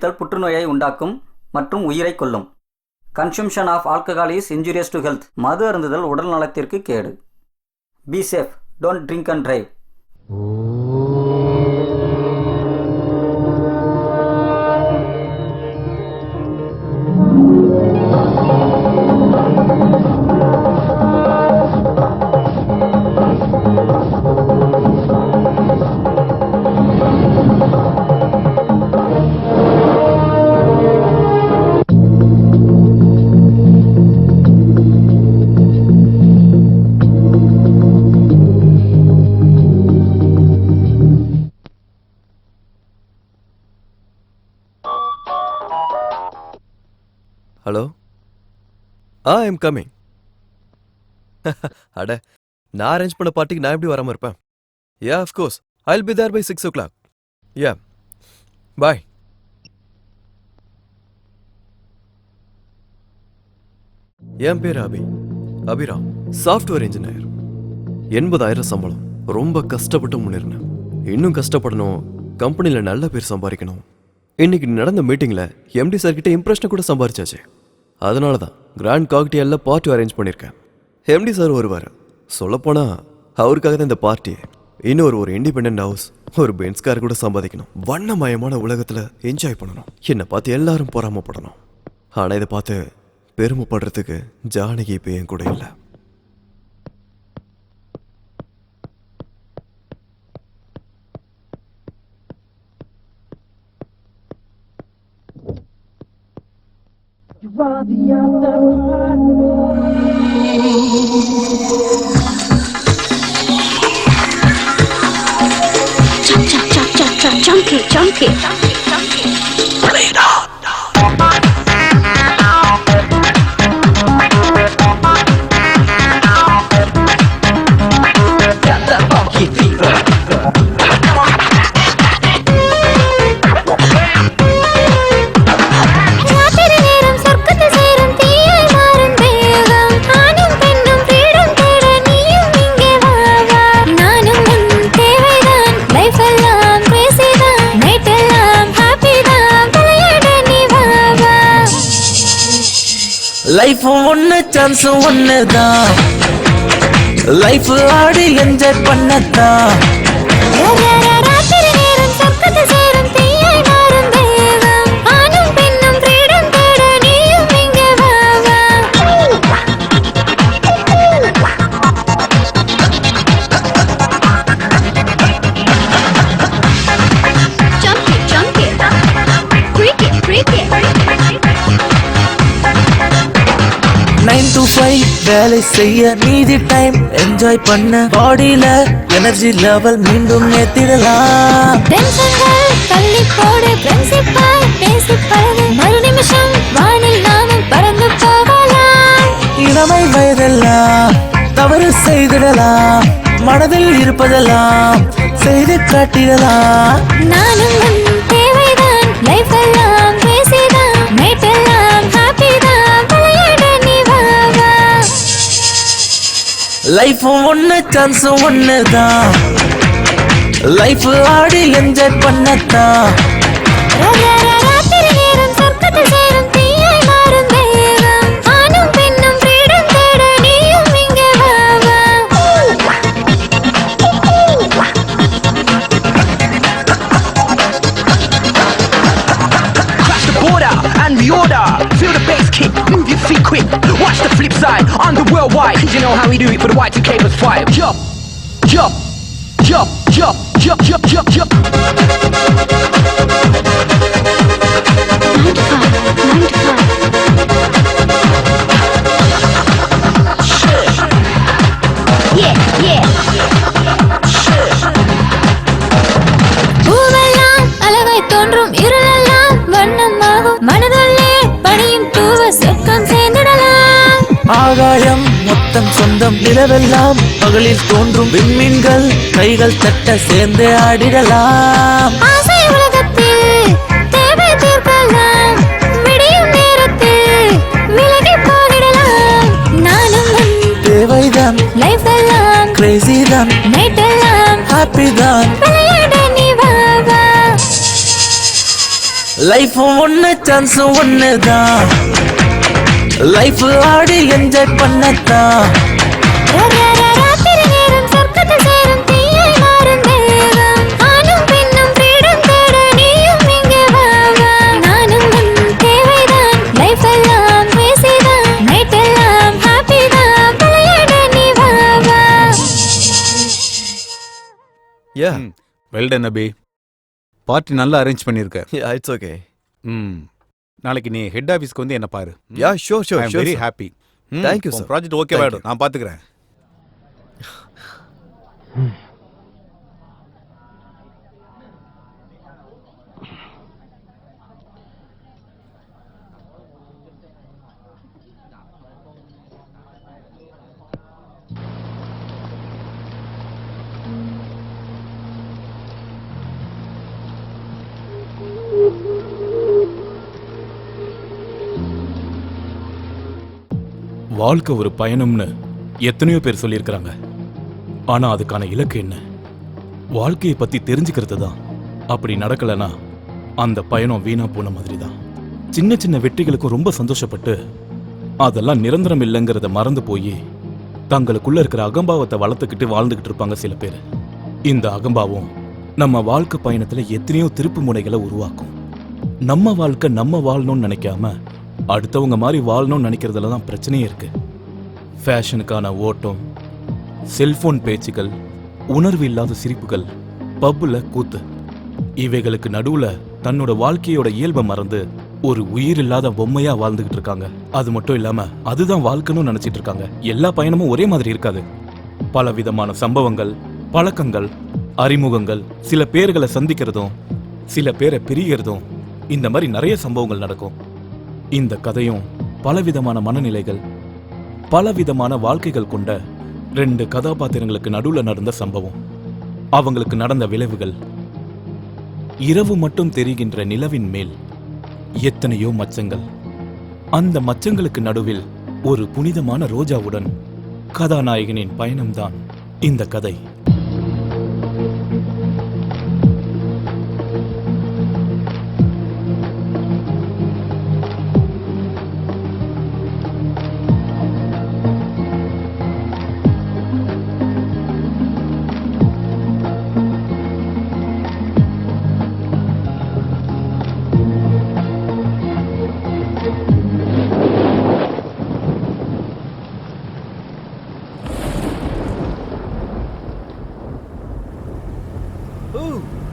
குடித்தல் புற்றுநோயை உண்டாக்கும் மற்றும் உயிரை கொல்லும். Consumption of alcohol is injurious to health. மது அருந்துதல் உடல் நலத்திற்கு கேடு. Be safe, don't drink and drive. Hello, I am coming. அட, நான் அரேஞ்ச் பண்ண பார்ட்டிக்கு நான் எப்படி வராமல் இருப்பேன்? Yeah, of course, I will be there by 6 o'clock. Yeah, bye. என் பேர் அபிராம், சாஃப்ட்வேர் இன்ஜினியர். 80,000 சம்பளம். ரொம்ப கஷ்டப்பட்டு முன்னேறினேன். இன்னும் கஷ்டப்படணும், கம்பெனியில் நல்ல பேர் சம்பாதிக்கணும். இன்னைக்கு நடந்த மீட்டிங்கில் எம்டி சார் கிட்ட இம்ப்ரெஷனை கூட சம்பாதிச்சாச்சு. அதனால தான் கிராண்ட் காக்டெயில்ல பார்ட்டி அரேஞ்ச் பண்ணியிருக்கேன். எம்டி சார் வருவார். சொல்லப்போனால் அவருக்காக தான் இந்த பார்ட்டி. இன்னொரு இண்டிபெண்ட் ஹவுஸ், ஒரு பென்ஸ் கார் கூட சம்பாதிக்கணும். வண்ணமயமான உலகத்தில் என்ஜாய் பண்ணணும். என்னை பார்த்து எல்லாரும் பொறாமப்படணும். ஆனால் இதை பார்த்து பெருமைப்படுறதுக்கு ஜானகி இப்போ என் கூட இல்லை. Chunky. Play it out. Got that funky fever. Life ஒன்னு சான்ஸ் ஒன்னுதான். லைஃப் ஆடி என்ஜாய் பண்ணதான். வேலை செய்ய மீதி டைம் என்ஜாய் பண்ண பாடியில எனர்ஜி லெவல் மீண்டும் ஏத்திடலாம். தள்ளி போடு பிரின்சிபல் பேசி பழகு மறு நிமிஷம் வானில் நாமும் பறந்து போகலாம். இளமை வயதெல்லாம் தவறு செய்திடலாம். மனதில் இருப்பதெல்லாம் செய்து காட்டிடலாம். நானும் தேவைதான் லைஃப் எல்லாம் பேசிதான் மேட்டெல்லாம் ஹாப்பி தான் விளையாட நீ வா. லைஃப் ஒன்னு சான்ஸ் ஒன்னுதான். லைஃப் ஆடி என்ஜாய் பண்ணதான். Feel the bass kick, move your feet quick. Watch the flip side on the worldwide. You know how we do it for the Y2K plus 5. Yup. 9 to 5. Yeah. பூவெல்லாம் அழகாய் தோன்றும் இருளெல்லாம் வண்ணமாகும் மனதுள்ளே பணியும் தூவ சொர்க்கம் சேர்ந்திடலாம். ஆகாயம் மொத்தம் சொந்தம் நிலவெல்லாம் பகலில் தோன்றும் விண்மீன்கள் கைகள் தட்ட சேர்ந்து ஆடிடலாம். ஆசை உலகத்தில் தேவை தீர்க்கலாம். விடியும் நேரத்தில் விலகி போகிடலாம். நானும் தேவைதான் லைஃப் எல்லாம் கிரேசி தான் நைட் எல்லாம் ஹாப்பி தான் விளையாட நீ வா. லைஃபும் ஒண்ணு சான்ஸும் ஒண்ணுதான், லைஃப் ஆடி என்ஜாய் பண்ணத்தான். ராத்திரி நேரம் சொர்க்கத்தில் சேரும் தீயாய் மாறும் தேவம். ஆணும் பெண்ணும் ஃப்ரீடம் தேட நீயும் இங்கே வா வா. நானும் உன் தேவைதான், லைஃப் எல்லாம் பேசிதான், நைட் எல்லாம் ஹாப்பி தான், விளையாட நீ வா வா. Yeah well done Abhi. Party நல்லா அரேஞ்ச் பண்ணிருக்க. It's okay. நாளைக்கு நீ ஹெட் ஆபீஸ்க்கு வந்து என்ன பாரு. Yeah sure sure I am sure. Very happy. Thank you, sir. Project okay Thank ஆயிடும், நான் பாத்துக்கிறேன். வாழ்க்கை ஒரு பயணம்னு எத்தனையோ பேர் சொல்லியிருக்கிறாங்க. ஆனா அதுக்கான இலக்கு என்ன? வாழ்க்கையை பத்தி தெரிஞ்சுக்கிறது தான். அப்படி நடக்கலனா அந்த பயணம் வீணா போன மாதிரி தான். சின்ன சின்ன வெற்றிகளுக்கும் ரொம்ப சந்தோஷப்பட்டு அதெல்லாம் நிரந்தரம் இல்லைங்கிறத மறந்து போய் தங்களுக்குள்ள இருக்கிற அகம்பாவத்தை வளர்த்துக்கிட்டு வாழ்ந்துகிட்டு இருப்பாங்க சில பேர். இந்த அகம்பாவம் நம்ம வாழ்க்கை பயணத்துல எத்தனையோ திருப்பு முனைகளை உருவாக்கும். நம்ம வாழ்க்கை நம்ம வாழணும்னு நினைக்காம அடுத்தவங்க மாதிரி வாழணும்னு நினைக்கிறதுல தான் பிரச்சனையே இருக்கு. ஃபேஷனுக்கான ஓட்டம், செல்போன் பேச்சுக்கள், உணர்வு இல்லாத சிரிப்புகள், பப்புல கூத்து, இவைகளுக்கு நடுவுல தன்னோட வாழ்க்கையோட இயல்பை மறந்து ஒரு உயிர் இல்லாத பொம்மையா வாழ்ந்துகிட்டு இருக்காங்க. அது மட்டும் இல்லாம அதுதான் வாழ்க்கைன்னு நினைச்சிட்டு இருக்காங்க. எல்லா பயணமும் ஒரே மாதிரி இருக்காது. பல விதமான சம்பவங்கள், பழக்கங்கள், அறிமுகங்கள், சில பேர்களை சந்திக்கிறதும் சில பேரை பிரியறதும், இந்த மாதிரி நிறைய சம்பவங்கள் நடக்கும். இந்த கதையும் பலவிதமான மனநிலைகள், பலவிதமான வாழ்க்கைகள் கொண்ட 2 கதாபாத்திரங்களுக்கு நடுவில் நடந்த சம்பவம். அவங்களுக்கு நடந்த விளைவுகள். இரவு மட்டும் தெரிகின்ற நிலவின் மேல் எத்தனையோ மச்சங்கள். அந்த மச்சங்களுக்கு நடுவில் ஒரு புனிதமான ரோஜாவுடன் கதாநாயகனின் பயணம்தான் இந்த கதை.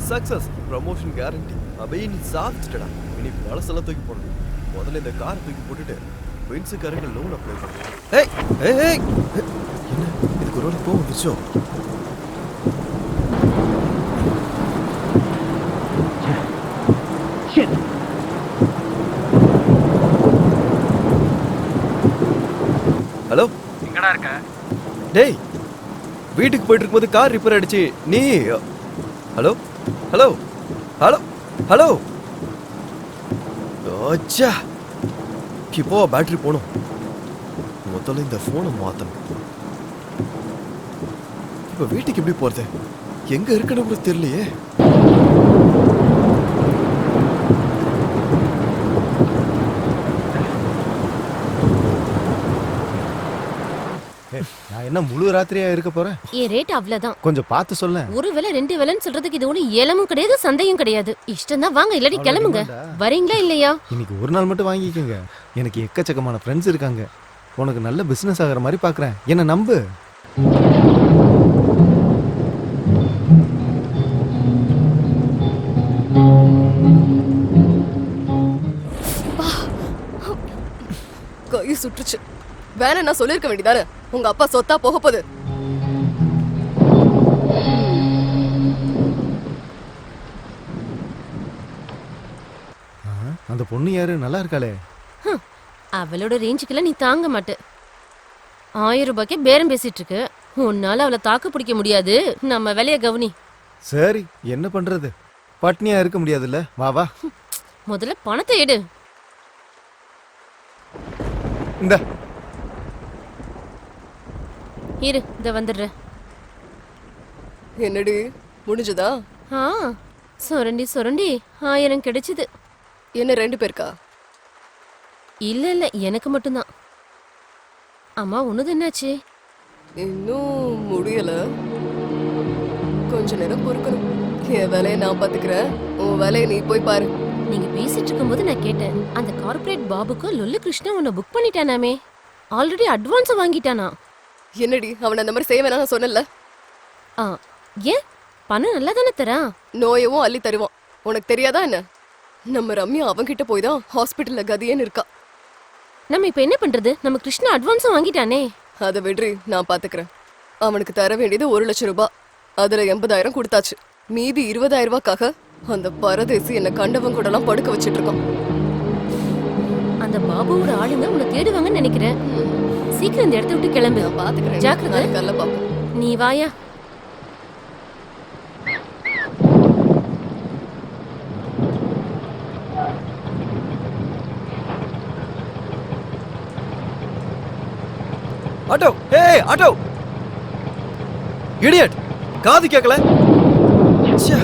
Success, promotion guarantee. அபி நீ சாப்பிட்டுடா. இனி பழசெல்லாம் தூக்கி போடணும். முதல்ல இந்த காரை தூக்கி போட்டுட்டு பென்ஸுக்காரங்க லோன் அப்ளை பண்ணுறேன். ஏய் ஏய் ஏய், என்ன இதுக்கு ஒரு கோவம் வந்துச்சோ? ஹலோ, எங்கடா இருக்க? டேய் வீட்டுக்கு போயிட்டு இருக்கும்போது கார் ரிப்பேர் ஆயிடுச்சு. நீ ஹலோ ஹலோ ஹலோ ஹலோ அச்சா, இப்போ பேட்டரி போகணும். முதல்ல இந்த ஃபோனை மாற்றணும். இப்போ வீட்டுக்கு எப்படி போகிறது? எங்கே இருக்குன்னு கூட தெரியலையே. நான் என்ன முழு ராத்திரியா இருக்க போறேன்? என் ரேட் அவ்வளவுதான். கொஞ்சம் பார்த்து சொல்ல. ஒரு வேளை 2 வேளைன்னு சொல்றதுக்கு இது ஒண்ணு ஏலமும் கிடையாது, சந்தையும் கிடையாது. இஷ்டம் தான் வாங்க, இல்லாட்டி கிளம்புங்க. வரீங்களா இல்லையா? இன்னைக்கு ஒரு நாள் மட்டும் வாங்கிக்கோங்க. எனக்கு எக்கச்சக்கமான ஃப்ரெண்ட்ஸ் இருக்காங்க. உனக்கு நல்ல பிசினஸ் ஆகிற மாதிரி பாக்குறேன். என்ன நம்பு. கை சுற்றுச்சு. வேணா நான் சொல்லிருக்க வேண்டியதானே? உங்க அப்பா சொத்தா போக போகுது. அந்த பொண்ணு யாரு? நல்லா இருக்காளே. அவளோட ரேஞ்சுக்குள்ள நீ தாங்க மாட்ட. 1000 ரூபாய்க்கு பேரம் பேசிட்டு இருக்கு. உன்னால அவளை தாக்கு பிடிக்க முடியாது. நம்ம வேலைய கவனி. சரி, என்ன பண்றது? பட்னியா இருக்க முடியாதுல்ல. வா வா. முதல்ல பணத்தை எடு. இந்த இரு, இத வந்துடுறேன். என்னடி முடிஞ்சதா? சுரண்டி சுரண்டி 1000 கிடைச்சது. என்ன 2 பேருக்கா? இல்ல இல்ல எனக்கு மட்டும்தான். அம்மா உனது என்னாச்சு? இன்னும் முடியல. கொஞ்ச நேரம் பொறுக்கணும். என் வேலையை நான் பாத்துக்கிறேன், உன் வேலையை நீ போய் பாரு. நீங்க பேசிட்டு இருக்கும்போது நான் கேட்டேன், அந்த கார்ப்பரேட் பாபுக்கு லொல்லு கிருஷ்ணா உன்னை புக் பண்ணிட்டானாமே, ஆல்ரெடி அட்வான்ஸ் வாங்கிட்டானா? என்னடி அவன் அந்த மாதிரி செய்ய வேணாம் நான் சொன்னல. ஏன் பணம் நல்லா தானே தரான்? நோயவும் அள்ளி தருவான். உனக்கு தெரியாதா என்ன? நம்ம ரம்யா அவன்கிட்ட போய் தான் ஹாஸ்பிட்டல்ல கதியேன்னு இருக்கா. நம்ம இப்ப என்ன பண்றது? நம்ம கிருஷ்ணா அட்வான்ஸும் வாங்கிட்டானே. அதை விடுறி, நான் பாத்துக்கிறேன். அவனுக்கு தர வேண்டியது 1 லட்சம் ரூபாய். அதுல 80,000 கொடுத்தாச்சு. மீதி 20,000 ரூபாய்க்காக அந்த பரதேசி என்ன கண்டவன் கூட எல்லாம் படுக்க வச்சிட்டு இருக்கான். அந்த பாபுவோட ஆளுங்க உன்னை தேடுவாங்கன்னு நினைக்கிறேன். சீக்கிரம் இந்த இடத்த விட்டு கிளம்பு. நான் பாத்துக்கிறேன். ஜாக்கிரதை. கல்ல பாப்போம். நீ வாயா. ஆட்டோ, ஏய் ஆட்டோ, இடியட், காது கேட்கல. ச்சே.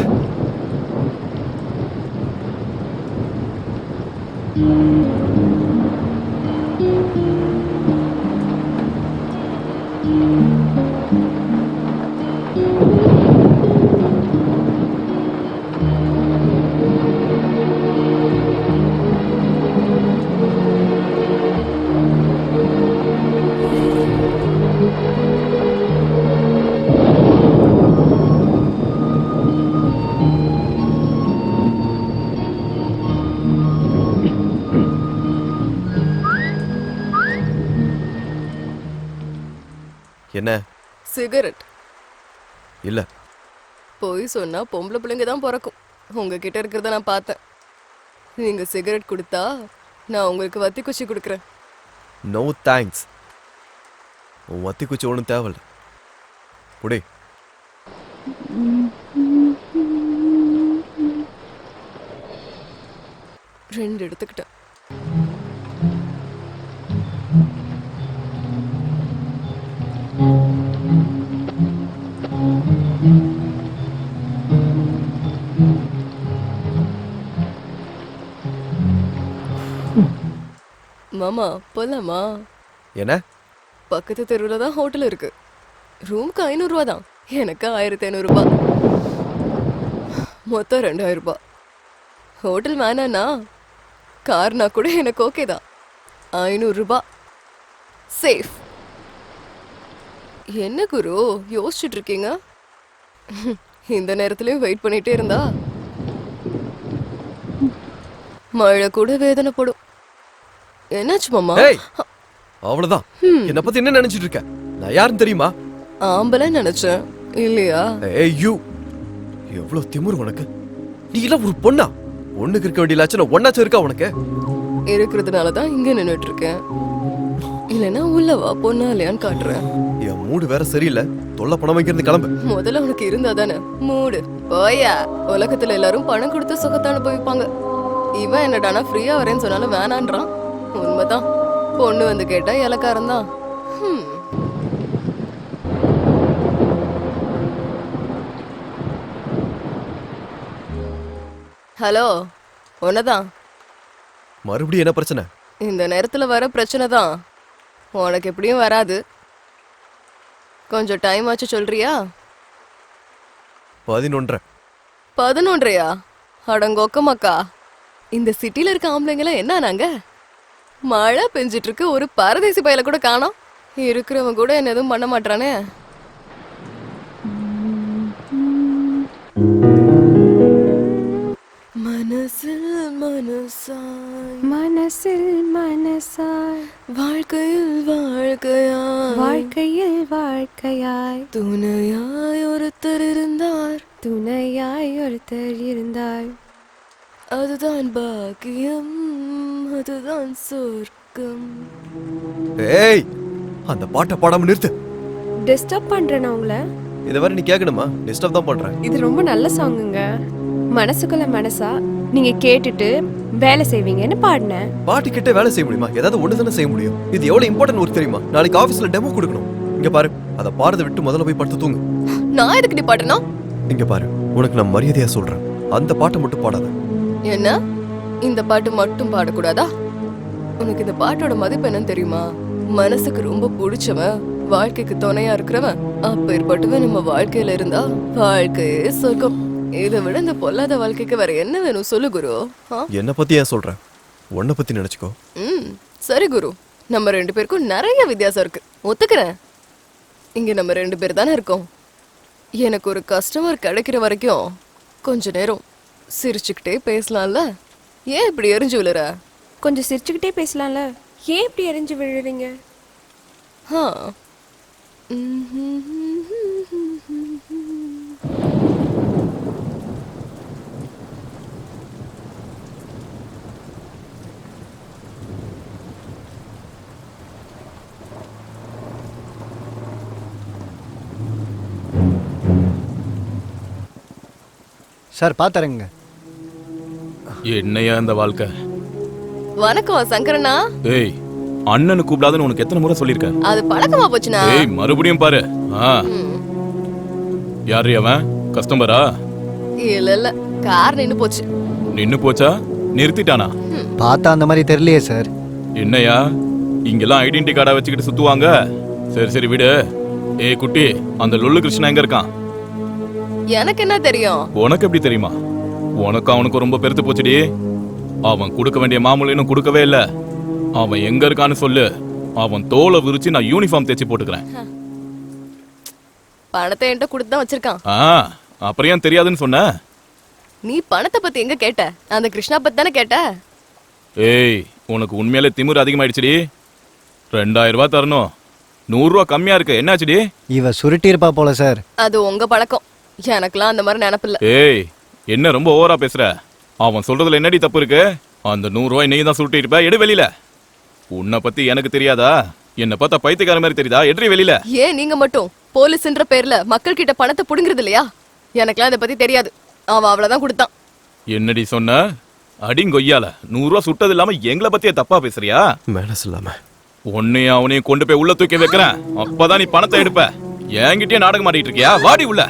என்ன? சிகரெட் இல்ல. போய் சொன்னா பொம்பளை பிள்ளைங்க தான் பிறக்கும். உங்ககிட்ட இருக்கிறத நான் பார்த்தேன். நீங்க சிகரெட் கொடுத்தா நான் உங்களுக்கு வத்தி குச்சி கொடுக்குறேன். No thanks. உன் வத்தி குச்சி ஒன்றும் தேவையில்ல. குடி. ரெண்டு எடுத்துக்கிட்டேன். மாமா போலாமா? என்ன? பக்கத்து தெருவில் தான் ஹோட்டல் இருக்கு. ரூமுக்கு 500 ரூபா தான். எனக்கு 1500 ரூபாய். மொத்தம் 2000 ரூபாய். ஹோட்டல் வேணாண்ணா, கார்னா கூட எனக்கு ஓகே தான். 500 ரூபாய் சேஃப். என்ன குரு யோசிச்சுட்டு இருக்கீங்க? இந்த நேரத்துலயும் வெயிட் பண்ணிட்டே இருந்தா மழை கூட வேதனைப்படும். என்னாச்சு மாமா? அவ்வளவுதான். என்ன பத்தி என்ன நினைச்சிட்டு இருக்க? நான் யாருன்னு தெரியுமா? ஆம்பளை நினைச்சேன். இல்லையா? ஏய், எவ்வளவு திமிரு உனக்கு! நீ எல்லாம் ஒரு பொண்ணா? ஒண்ணுக்கு இருக்க வேண்டிய லட்சணம் ஒன்னாச்சும் இருக்கா உனக்கு? இருக்கிறதுனாலதான் இங்க நின்னுட்டு இருக்கேன். இல்லனா உள்ளவா பொண்ணா இல்லையான்னு காட்டுறேன். என் மூடு வேற சரியில்லை. தொல்லை பணம் இருந்து கிளம்பு. முதல்ல உனக்கு இருந்தா தானே மூடு. போயா. உலகத்துல எல்லாரும் பணம் கொடுத்து சுகத்தை அனுபவிப்பாங்க. இவன் என்னடானா ஃப்ரீயா வரேன்னு சொன்னாலும் வேணான்றான். உண்மைதான். பொண்ணு வந்து கேட்டா இலக்காரன் தான். ஹலோ, உன்னதான். மறுபடியும் என்ன பிரச்சனை? இந்த நேரத்துல வர பிரச்சனை தான். உனக்கு எப்படியும் வராது. கொஞ்சம் டைம் ஆச்சு சொல்றியா? 11:30. 11:30யா? அடங்கொக்கமாக்கா. இந்த சிட்டில இருக்க ஆம்பளைங்களாம் என்ன நாங்க? மழை பெஞ்சிட்டு இருக்கு, ஒரு பரதேசி பயல கூட காணோம். இருக்கிறவன் கூட என்ன எதுவும் பண்ண மாட்டானே. மனசில் மனசாய், மனசில் மனசாய், வாழ்க்கையில் வாழ்க்கையாய், வாழ்க்கையில் வாழ்க்கையாய், துணையாய் ஒருத்தர் இருந்தார், துணையாய் ஒருத்தர் இருந்தார். அதுதான் பாக்கியம், அதுதான் சொர்க்கம். ஏய், அந்த பாட்டை பாடாம நிறுத்து. டிஸ்டர்ப் பண்றேன் உங்களை. இதை வரை நீ கேட்கணுமா? டிஸ்டர்ப் தான் பண்றேன். இது ரொம்ப நல்ல சாங்குங்க. மனசுக்குள்ள மனசா நீங்க கேட்டுட்டு வேலை செய்வீங்கன்னு பாடினேன். பாட்டு கிட்ட வேலை செய்ய முடியுமா? ஏதாவது ஒண்ணு தானே செய்ய முடியும். இது எவ்வளவு இம்பார்ட்டன்ட் ஒர்க் தெரியுமா? நாளைக்கு ஆபீஸ்ல டெமோ கொடுக்கணும். இங்க பாரு, அத பாடுறத விட்டு முதல்ல போய் படுத்து தூங்கு. நான் எதுக்கு நீ பாடணும்? இங்க பாரு, உனக்கு நான் மரியாதையா சொல்றேன், அந்த பாட்டை மட்டும் பாடாத. என்ன? இந்த பாட்டு மட்டும் பாடக்கூடாதா? உனக்கு இந்த பாட்டோட மதிப்பு என்னன்னு தெரியுமா? மனசுக்கு ரொம்ப பிடிச்சவன், வாழ்க்கைக்கு துணையா இருக்கிறவன், அப்பேற்பட்டவன் நம்ம வாழ்க்கையில இருந்தா வாழ்க்கையே சொர்க்கம். இதை விட இந்த பொல்லாத வாழ்க்கைக்கு வேற என்ன வேணும் சொல்லு குரு. என்ன பத்தி ஏன் சொல்ற? உன்னை பத்தி நினைச்சுக்கோ. சரி குரு, நம்ம 2 பேருக்கும் நிறைய வித்தியாசம் இருக்கு, ஒத்துக்கிறேன். இங்க நம்ம 2 பேர் தானே இருக்கோம். எனக்கு ஒரு கஸ்டமர் கிடைக்கிற வரைக்கும் கொஞ்ச நேரம் சிரிச்சுக்கிட்டே பேசலாம்ல. ஏன் இப்படி எரிஞ்சு விழுற? கொஞ்சம் சிரிச்சுக்கிட்டே பேசலாம்ல, ஏன் இப்படி எரிஞ்சு விழுறீங்க? சார் பாத்துறேங்க. என்னையா இந்த வாழ்க்கை? வணக்கம் சங்கரனா. ஏய், அண்ணனு கூப்பிடாதுன்னு உனக்கு எத்தனை முறை சொல்லிருக்கேன்? அது பழக்கமா போச்சுனா? ஏய், மறுபடியும் பாரு. யாரு அவன்? கஸ்டமரா? இல்ல இல்ல, கார் நின்னு போச்சு. நின்னு போச்சா? நிறுத்திட்டானா? பார்த்தா அந்த மாதிரி தெரியலையே சார். என்னையா இங்கெல்லாம் ஐடென்டி கார்டா வச்சுக்கிட்டு சுத்துவாங்க? சரி சரி விடு. ஏய் குட்டி, அந்த லொல்லு கிருஷ்ணா எங்க இருக்கான்? எனக்கு என்ன தெரியும்? உனக்கு எப்படி தெரியுமா? உனக்கு அவனுக்கு ரொம்ப பெருத்து போச்சுடி. அவன் கொடுக்க வேண்டிய மாமூல் இன்னும் கொடுக்கவே இல்ல. அவன் எங்க இருக்கான்னு சொல்லு. அவன் தோலை விரிச்சு நான் யூனிஃபார்ம் தேச்சு போட்டுக்கிறேன். பணத்தை என்கிட்ட கொடுத்து தான் வச்சிருக்கான். அப்புறம் ஏன் தெரியாதுன்னு சொன்ன? நீ பணத்தை பத்தி எங்க கேட்ட? அந்த கிருஷ்ணா பத்தி தானே கேட்ட. ஏய், உனக்கு உண்மையிலே திமிரு அதிகமாயிடுச்சுடி. 2000 ரூபாய் தரணும். 100 ரூபாய் கம்மியா இருக்கு. என்னாச்சுடி? இவ சுருட்டி இருப்பா போல சார். அது உங்க பழக்கம், எனக்குலாம் அந்த மாதிரி நினைப்பில்ல. ஏய், என்ன ரொம்ப ஓவரா பேசுற? அவன் சொல்றதுல என்னடி தப்பு இருக்கு? அந்த 100 ரூபாய் நீ தான் சுருட்டி இருப்ப. எடு வெளியில. உன்னை பத்தி எனக்கு தெரியாதா? என்ன பார்த்தா பைத்தியக்கார மாதிரி தெரியுதா? எட்ரி வெளியில. ஏன் நீங்க மட்டும் போலீஸ்ன்ற பேர்ல மக்கள் கிட்ட பணத்தை புடுங்கிறது இல்லையா? எனக்குலாம் இதை பத்தி தெரியாது. அவன் அவ்வளவுதான் கொடுத்தான். என்னடி சொன்ன? அடிங்கொய்யால 100 ரூபாய் சுட்டது இல்லாம எங்களை பத்தியே தப்பா பேசுறியா? மேனஸ் இல்லாம உன்னையும் அவனையும் கொண்டு போய் உள்ள தூக்கி வைக்கிறேன். அப்பதான் நீ பணத்தை எடுப்ப. என்கிட்டயே நாடகம் ஆடிட்டு இருக்கியா? வாடி உள்ள.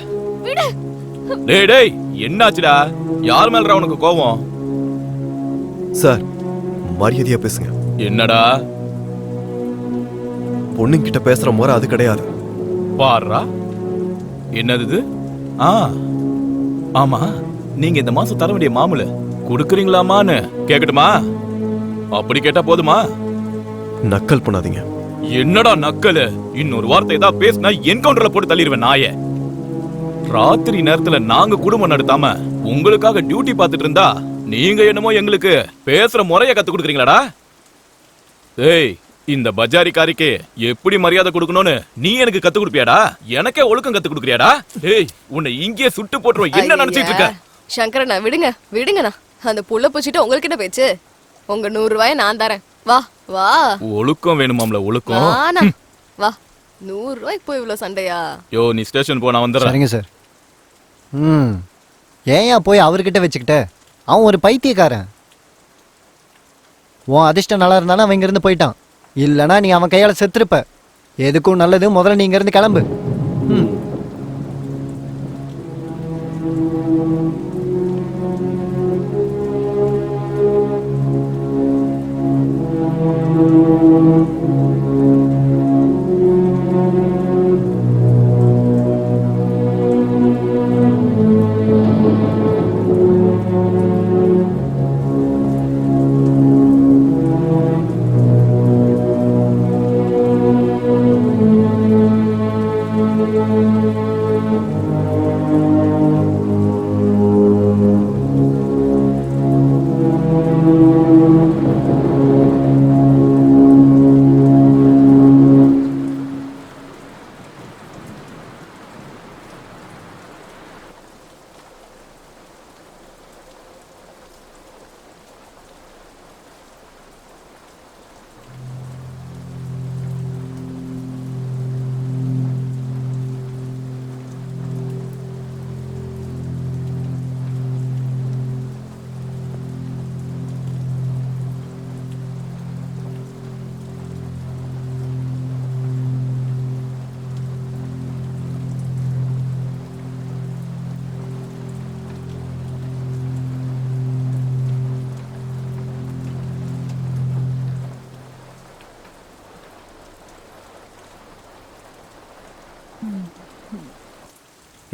டேய் டேய், என்னாச்சுடா? யார் மேலடா உனக்கு கோவம்? சார், மரியாதையா பேசுங்க. என்னடா? பொண்ணுங்கிட்ட பேசுற முறை அது கிடையாது. பாருடா, என்னது? ஆமா, நீங்க இந்த மாசம் தர வேண்டிய மாமூல குடுக்குறீங்களாமான்னு கேக்கட்டுமா? அப்படி கேட்டா போதுமா? நக்கல் பண்ணாதீங்க. என்னடா நக்கல்? இன்னொரு வார்த்தை ஏதாவது பேசினா என்கவுண்டர்ல போட்டு தள்ளிடுவேன் நாயே. ராத்திரி நேரத்துல நாங்க குடும்பம் நடத்தாம உங்களுக்காக டியூட்டி பார்த்துட்டு இருந்தா நீங்க என்னமோ எங்களுக்கு பேசுற முறைய கத்து கொடுக்குறீங்களாடா? ஏய், இந்த பஜாரிக்காரிக்கு எப்படி மரியாதை கொடுக்கணும்னு நீ எனக்கு கத்து கொடுப்பியாடா? எனக்கே ஒழுக்கம் கத்து கொடுக்குறியாடா? ஏய், உன்னை இங்கே சுட்டு போட்டுருவோம். என்ன நினைச்சிட்டு இருக்க? சங்கரண்ணா விடுங்க விடுங்கண்ணா. அந்த புள்ள பூச்சிட்டு உங்ககிட்ட பேச்சு. உங்க 100 ரூபாயை நான் தரேன். வா வா. ஒழுக்கம் வேணுமாம்ல? ஒழுக்கம் வா. 100 ரூபாய்க்கு போய் இவ்வளவு சண்டையா? யோ, நீ ஸ்டேஷன் போ, நான் வந்துடுறேன். சரிங்க சார். ஏன் போய் அவர்கிட்ட வச்சுக்கிட்ட? அவன் ஒரு பைத்தியக்காரன். உன் அதிர்ஷ்டம் நல்லா இருந்தாலும் அவன் இங்கிருந்து போயிட்டான். இல்லைனா நீ அவன் கையால் செத்துருப்ப. எதுக்கும் நல்லது, முதல்ல நீ இங்கிருந்து கிளம்பு.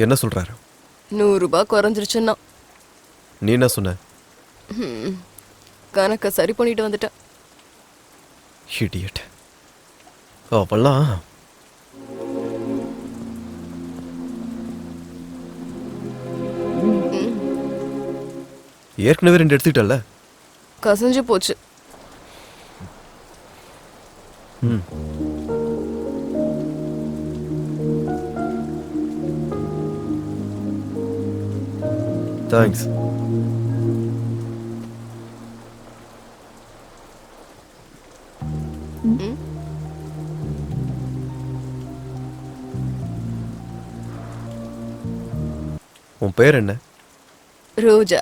என்ன சொல்றாரு? 100 ரூபாய் குறைஞ்சிருச்சுன்னா. நீ என்ன சொன்ன? கணக்கை சரி பண்ணிட்டு வந்துட்டேன். இடியட். அவெல்லாம் ஏற்கனவே 2 எடுத்துக்கிட்டல. கசஞ்சு போச்சு. தேங்க்ஸ். உன் பேர் என்ன? ரோஜா.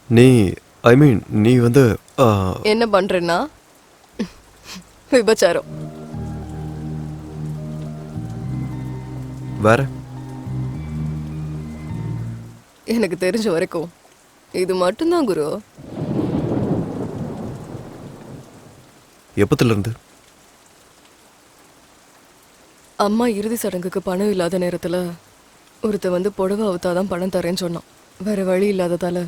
நீ வந்து என்ன பண்றேன்னா விபச்சாரம். வேற? எனக்கு தெரிஞ்ச வரைக்கும் இது மட்டும்தான் குரு. எப்பத்துல இருந்து? அம்மா இறுதி சடங்குக்கு பணம் இல்லாத நேரத்துல ஒருத்த வந்து புடவை அவுத்தாதான் பணம் தரேன்னு சொன்னான். வேற வழி இல்லாததால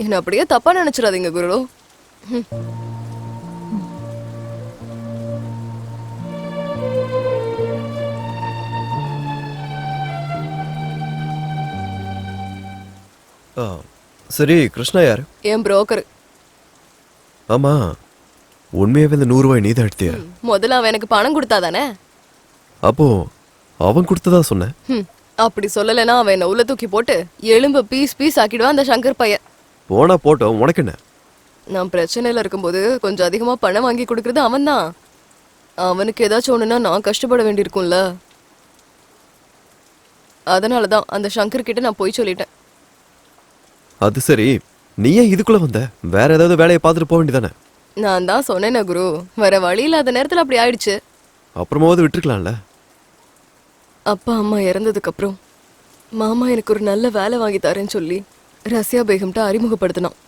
என்ன அப்படியே தப்பா நினைச்சிடாதீங்க குரு. சரி, கிருஷ்ணா யாரு? என் புரோக்கர். ஆமா, உண்மையாவே இந்த 100 ரூபாய் நீதான் எடுத்தியா? முதல்ல அவன் எனக்கு பணம் கொடுத்தாதானே. அப்போ அவன் கொடுத்ததா சொன்ன. அப்படி சொல்லலைன்னா அவன் என்ன உள்ள தூக்கி போட்டு எலும்பு பீஸ் ஆக்கிடுவான் அந்த சங்கர் பையன். போனா போட்டோம், உனக்கு என்ன? நான் பிரச்சனையில இருக்கும்போது கொஞ்சம் அதிகமா பணம் வாங்கி கொடுக்கறது அவன் தான். அவனுக்கு ஏதாச்சும் ஒண்ணுன்னா நான் கஷ்டப்பட வேண்டியிருக்கும்ல. அதனாலதான் அந்த சங்கர் கிட்ட நான் போய் சொல்லிட்டேன். அது சரி, நீ ஏன் இதுக்குள்ள வந்த? வேற ஏதாவது வேலையை பார்த்துட்டு போக வேண்டியதானே? நான் தான் சொன்னேன் குரு, வேற வழி இல்லாத நேரத்துல அப்படி ஆயிடுச்சு. அப்புறமாவது விட்டுருக்கலாம்ல. அப்பா அம்மா இறந்ததுக்கு அப்புறம் மாமா எனக்கு ஒரு நல்ல வேலை வாங்கி தரேன்னு சொல்லி ரஷ்யா பேகம்ட்ட அறிமுகப்படுத்தினான்.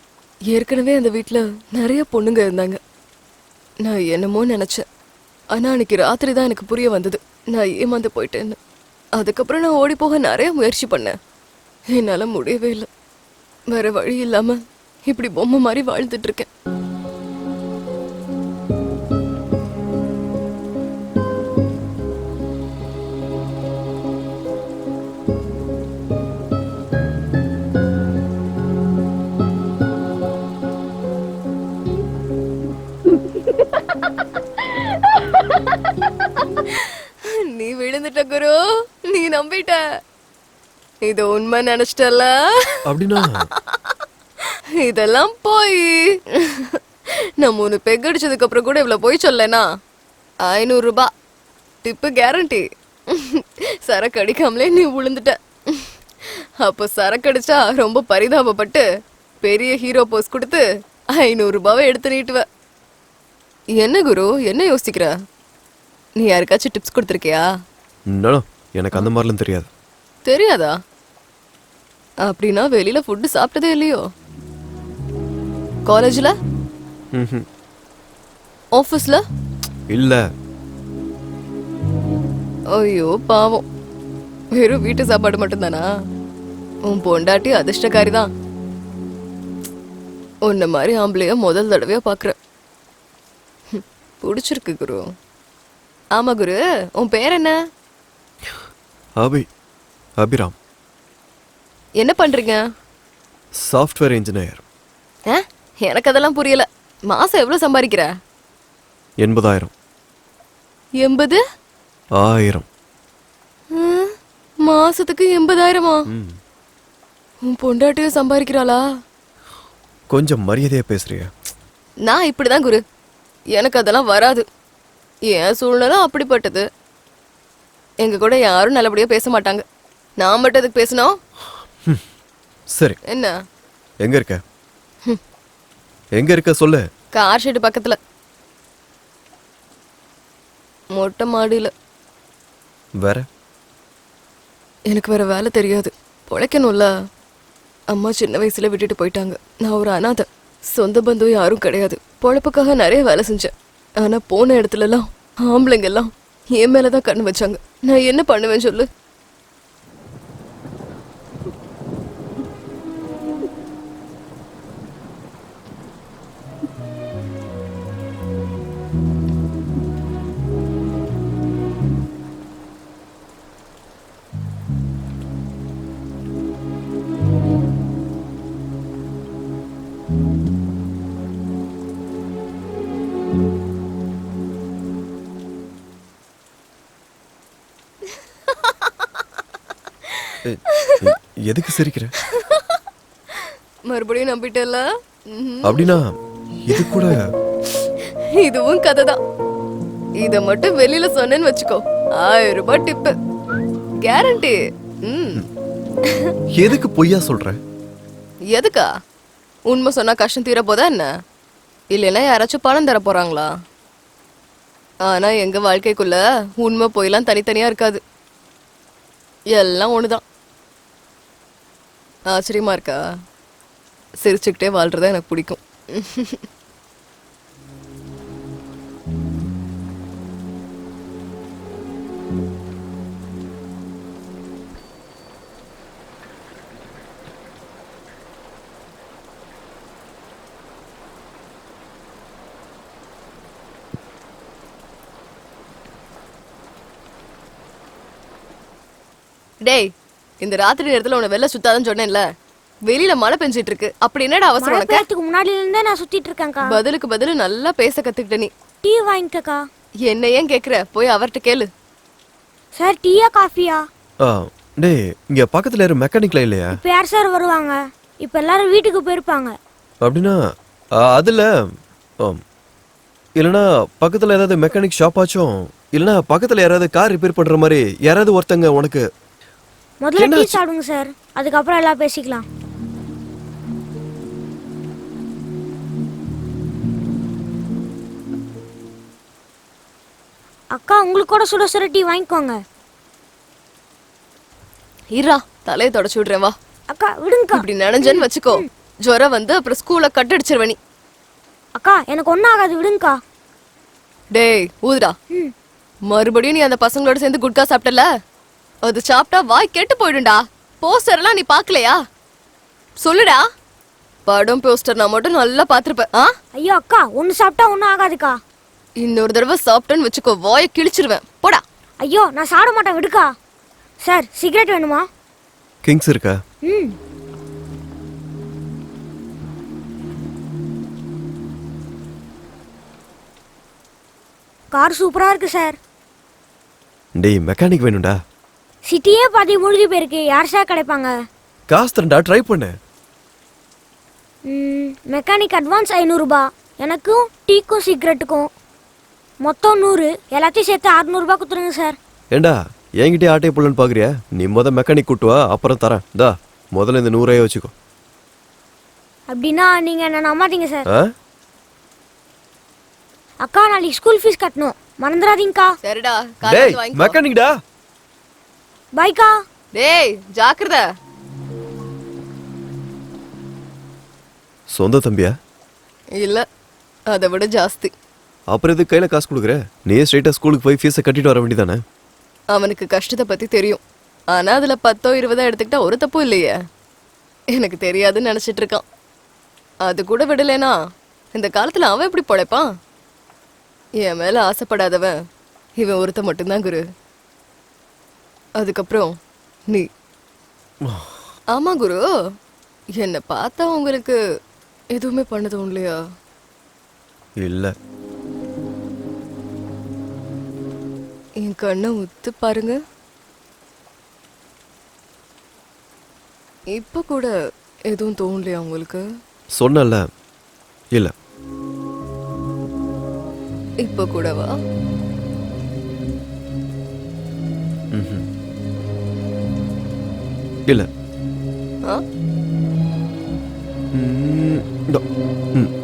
ஏற்கனவே அந்த வீட்டுல நிறைய பொண்ணுங்க இருந்தாங்க. நான் என்னமோ நினைச்சேன். ஆனா அன்னைக்கு ராத்திரி தான் எனக்கு புரிய வந்தது நான் ஏமாந்து போயிட்டேன்னு. அதுக்கப்புறம் நான் ஓடி போக நிறைய முயற்சி பண்ணேன். என்னால முடியவே இல்லை. வேற வழி இல்லாம இப்படி பொம்மை மாதிரி வாழ்ந்துட்டு இருக்கேன். நீ விழுந்துட்ட குரு, நீ நம்பிட்ட. இது உண்மை நினைச்சிட்டல. அப்படின்னா இதெல்லாம் போய் நான் 3 பெக் அடிச்சதுக்கு அப்புறம் கூட இவ்வளவு போய் சொல்லனா 500 ரூபாய் டிப்பு கேரண்டி. சரக்கு அடிக்காமலே நீ விழுந்துட்ட. அப்போ சரக்கு அடிச்சா ரொம்ப பரிதாபப்பட்டு பெரிய ஹீரோ போஸ் கொடுத்து 500 ரூபாவை எடுத்து நீட்டுவ. என்ன குரு, என்ன யோசிக்கிற? நீ யாருக்காச்சும் டிப்ஸ் கொடுத்துருக்கியா? எனக்கு அந்த மாதிரிலாம் தெரியாது. தெரியாதா? அப்படின்னா வெளியில ஃபுட்டு சாப்பிட்டதே இல்லையோ? காலேஜ்ல? ஆஃபீஸ்ல? இல்ல. ஐயோ பாவம், வெறும் வீட்டு சாப்பாடு மட்டும்தானா? உன் பொண்டாட்டி அதிர்ஷ்டக்காரி தான். உன்ன மாதிரி ஆம்பளைய முதல் தடவையா பாக்குற. பிடிச்சிருக்கு குரு. ஆமா குரு, உன் பேர் என்ன? அபிராம். என்ன பண்றீங்க? Software engineer. எனக்கு அதெல்லாம் புரியல. மாசம் எவ்வளவு சம்பாதிக்கிற? 80,000. 80,000? மாசத்துக்கு 80,000-ஆ? உன் பொண்டாட்டியும் சம்பாதிக்கிறாளா? கொஞ்சம் மரியாதையா பேசுறியா? நான் இப்படிதான் குரு, எனக்கு அதெல்லாம் வராது. என் சூழ்நிலை அப்படிப்பட்டது. எங்க கூட யாரும் நல்லபடியா பேச மாட்டாங்க. நான் மட்டும் அதுக்கு பேசணும். சரி, என்ன? எங்க இருக்க? எங்க இருக்க சொல்லு. கார் ஷெட் பக்கத்துல, மொட்டை மாடியில. வேற? எனக்கு வேற வேலை தெரியாது, பொழைக்கணும்ல. அம்மா சின்ன வயசுல விட்டுட்டு போயிட்டாங்க. நான் ஒரு அனாதை. சொந்த பந்தம் யாரும் கிடையாது. பொழப்புக்காக நிறைய வேலை செஞ்சேன். ஆனா போன இடத்துலலாம் ஆம்பளைங்க எல்லாம் என் மேலதான் கண்ணு வச்சாங்க. நான் என்ன பண்ணுவேன் சொல்லு? எதுக்கு சிரிக்கிற? மறுபடியும் நம்பிட்டல? அப்படின்னா இது கூட இதுவும் கதைதான். இத மட்டும் வெளியில சொன்னேன்னு வச்சுக்கோ, 1000 ரூபாய் டிப்பு கேரண்டி. எதுக்கு பொய்யா சொல்ற? எதுக்கா? உண்மை சொன்னா கஷ்டம் தீர போதா என்ன? இல்லைன்னா யாராச்சும் பணம் தர போறாங்களா? ஆனா எங்க வாழ்க்கைக்குள்ள உண்மை பொய்லாம் தனித்தனியா இருக்காது, எல்லாம் ஒண்ணுதான். ஆச்சரியமா இருக்கா? சிரிச்சுக்கிட்டே வாழ்றதா எனக்கு பிடிக்கும். டேய், இந்த ராத்திரி நேரத்துல உன்னை வெளில சுத்தாதன்னு சொன்னேன்ல. வெளியில மழை பெஞ்சிட்டு இருக்கு, அப்படி என்னடா அவசரம் உனக்கு? மழைக்கு முன்னாடில இருந்தே நான் சுத்திட்டு இருக்கேன்க்கா. பதிலுக்கு பதில் நல்லா பேச கத்துக்கிட்ட நீ. டீ வாங்கிக்கக்கா. என்ன ஏன் கேக்குற? போய் அவர்கிட்ட கேளு. சார் டீயா காஃபியா? டேய், இங்க பக்கத்துல யாரும் மெக்கானிக்ல இல்லையா? இப்ப யார் சார் வருவாங்க? இப்ப எல்லாரும் வீட்டுக்கு போயிருப்பாங்க. அப்படின்னா அதுல இல்லனா பக்கத்துல ஏதாவது மெக்கானிக் ஷாப் ஆச்சும், இல்லனா பக்கத்துல யாராவது கார் ரிப்பேர் பண்ற மாதிரி யாராவது ஒருத்தங்க உனக்கு. முதல்ல டீ சாப்பிடுங்க சார், அதுக்கப்புறம் எல்லாம் பேசிக்கலாம். அக்கா, உங்களுக்கு கூட சுட சுட டீ வாங்கிக்கோங்க. இருடா, தலையை தொடச்சு விடுறேன் வா. அக்கா விடுங்கக்கா. இப்படி நினைஞ்சேன்னு வச்சுக்கோ, ஜுரம் வந்து அப்புறம் ஸ்கூல்ல கட்டடிச்சிருவ நீ. அக்கா எனக்கு ஒன்னும் ஆகாது, விடுங்கக்கா. டேய் ஊதுடா. மறுபடியும் நீ அந்த பசங்களோட சேர்ந்து குட்கா சாப்பிட்டல, அது சாப்பிட்டா வாய் கெட்டு போயிடும்டா. போஸ்டர் எல்லாம் நீ பாக்கலையா? சொல்லுடா. படம் போஸ்டர் நான் மட்டும் நல்லா பாத்துருப்பேன். ஐயோ அக்கா, ஒன்னு சாப்பிட்டா ஒன்னும் ஆகாதுக்கா. இன்னொரு தடவை சாப்பிட்டேன்னு வச்சுக்கோ, வாயை கிழிச்சிருவேன். போடா. ஐயோ நான் சாப்பிட மாட்டேன், விடுக்கா. சார் சிகரெட் வேணுமா? கிங்ஸ் இருக்கா? கார் சூப்பரா இருக்கு சார். டேய், மெக்கானிக் வேணும்டா. சிட்டியே பாதி மூழ்கி போயிருக்கு, யார் சார் கிடைப்பாங்க? காசு தரேன்டா, ட்ரை பண்ணு. மெக்கானிக் அட்வான்ஸ் 500 ரூபாய், எனக்கும் டீக்கும் சிகரெட்டுக்கும் மொத்தம் 100, எல்லாத்தையும் சேர்த்து 600 ரூபாய் கொடுத்துருங்க சார். ஏண்டா என்கிட்டே ஆட்டையை புள்ளன்னு பாக்குறியா? நீ மெக்கானிக் கூட்டு வா, அப்புறம் தரேன். தா முதல்ல இந்த 100 வச்சுக்கோ. அப்படின்னா நீங்க என்ன நம்பாதீங்க சார். அக்கா, நாளைக்கு ஸ்கூல் ஃபீஸ் கட்டணும், மறந்துடாதீங்கக்கா. சரிடா, டேய் மெக்கானிக்டா. பைக்கா. டேய் ஜாக்கிரதை. சொந்த தம்பியா? இல்ல, அதை விட ஜாஸ்தி. அப்புறம் எதுக்கு கையில காசு கொடுக்குற? நீ ஸ்ட்ரைட்டா ஸ்கூலுக்கு போய் ஃபீஸை கட்டிட்டு வர வேண்டியதானே? அவனுக்கு கஷ்டத்தை பத்தி தெரியும், ஆனா அதுல 10 20 எடுத்துக்கிட்டா ஒரு தப்பும் இல்லையே. எனக்கு தெரியாதுன்னு நினைச்சிட்டு இருக்கான். அது கூட விடலைனா இந்த காலத்துல அவன் எப்படி பொழைப்பான்? என் மேல ஆசைப்படாதவன் இவன் ஒருத்த மட்டும்தான் குரு. அதுக்கப்புறம் நீ. ஆமா குரு, என்ன பார்த்தா உங்களுக்கு எதுவுமே பண்ண தோணலையா? இல்ல. என் கண்ணை உத்து பாருங்க, இப்ப கூட எதுவும் தோணலையா உங்களுக்கு? சொன்னல இல்ல. இப்ப கூடவா? இல்ல.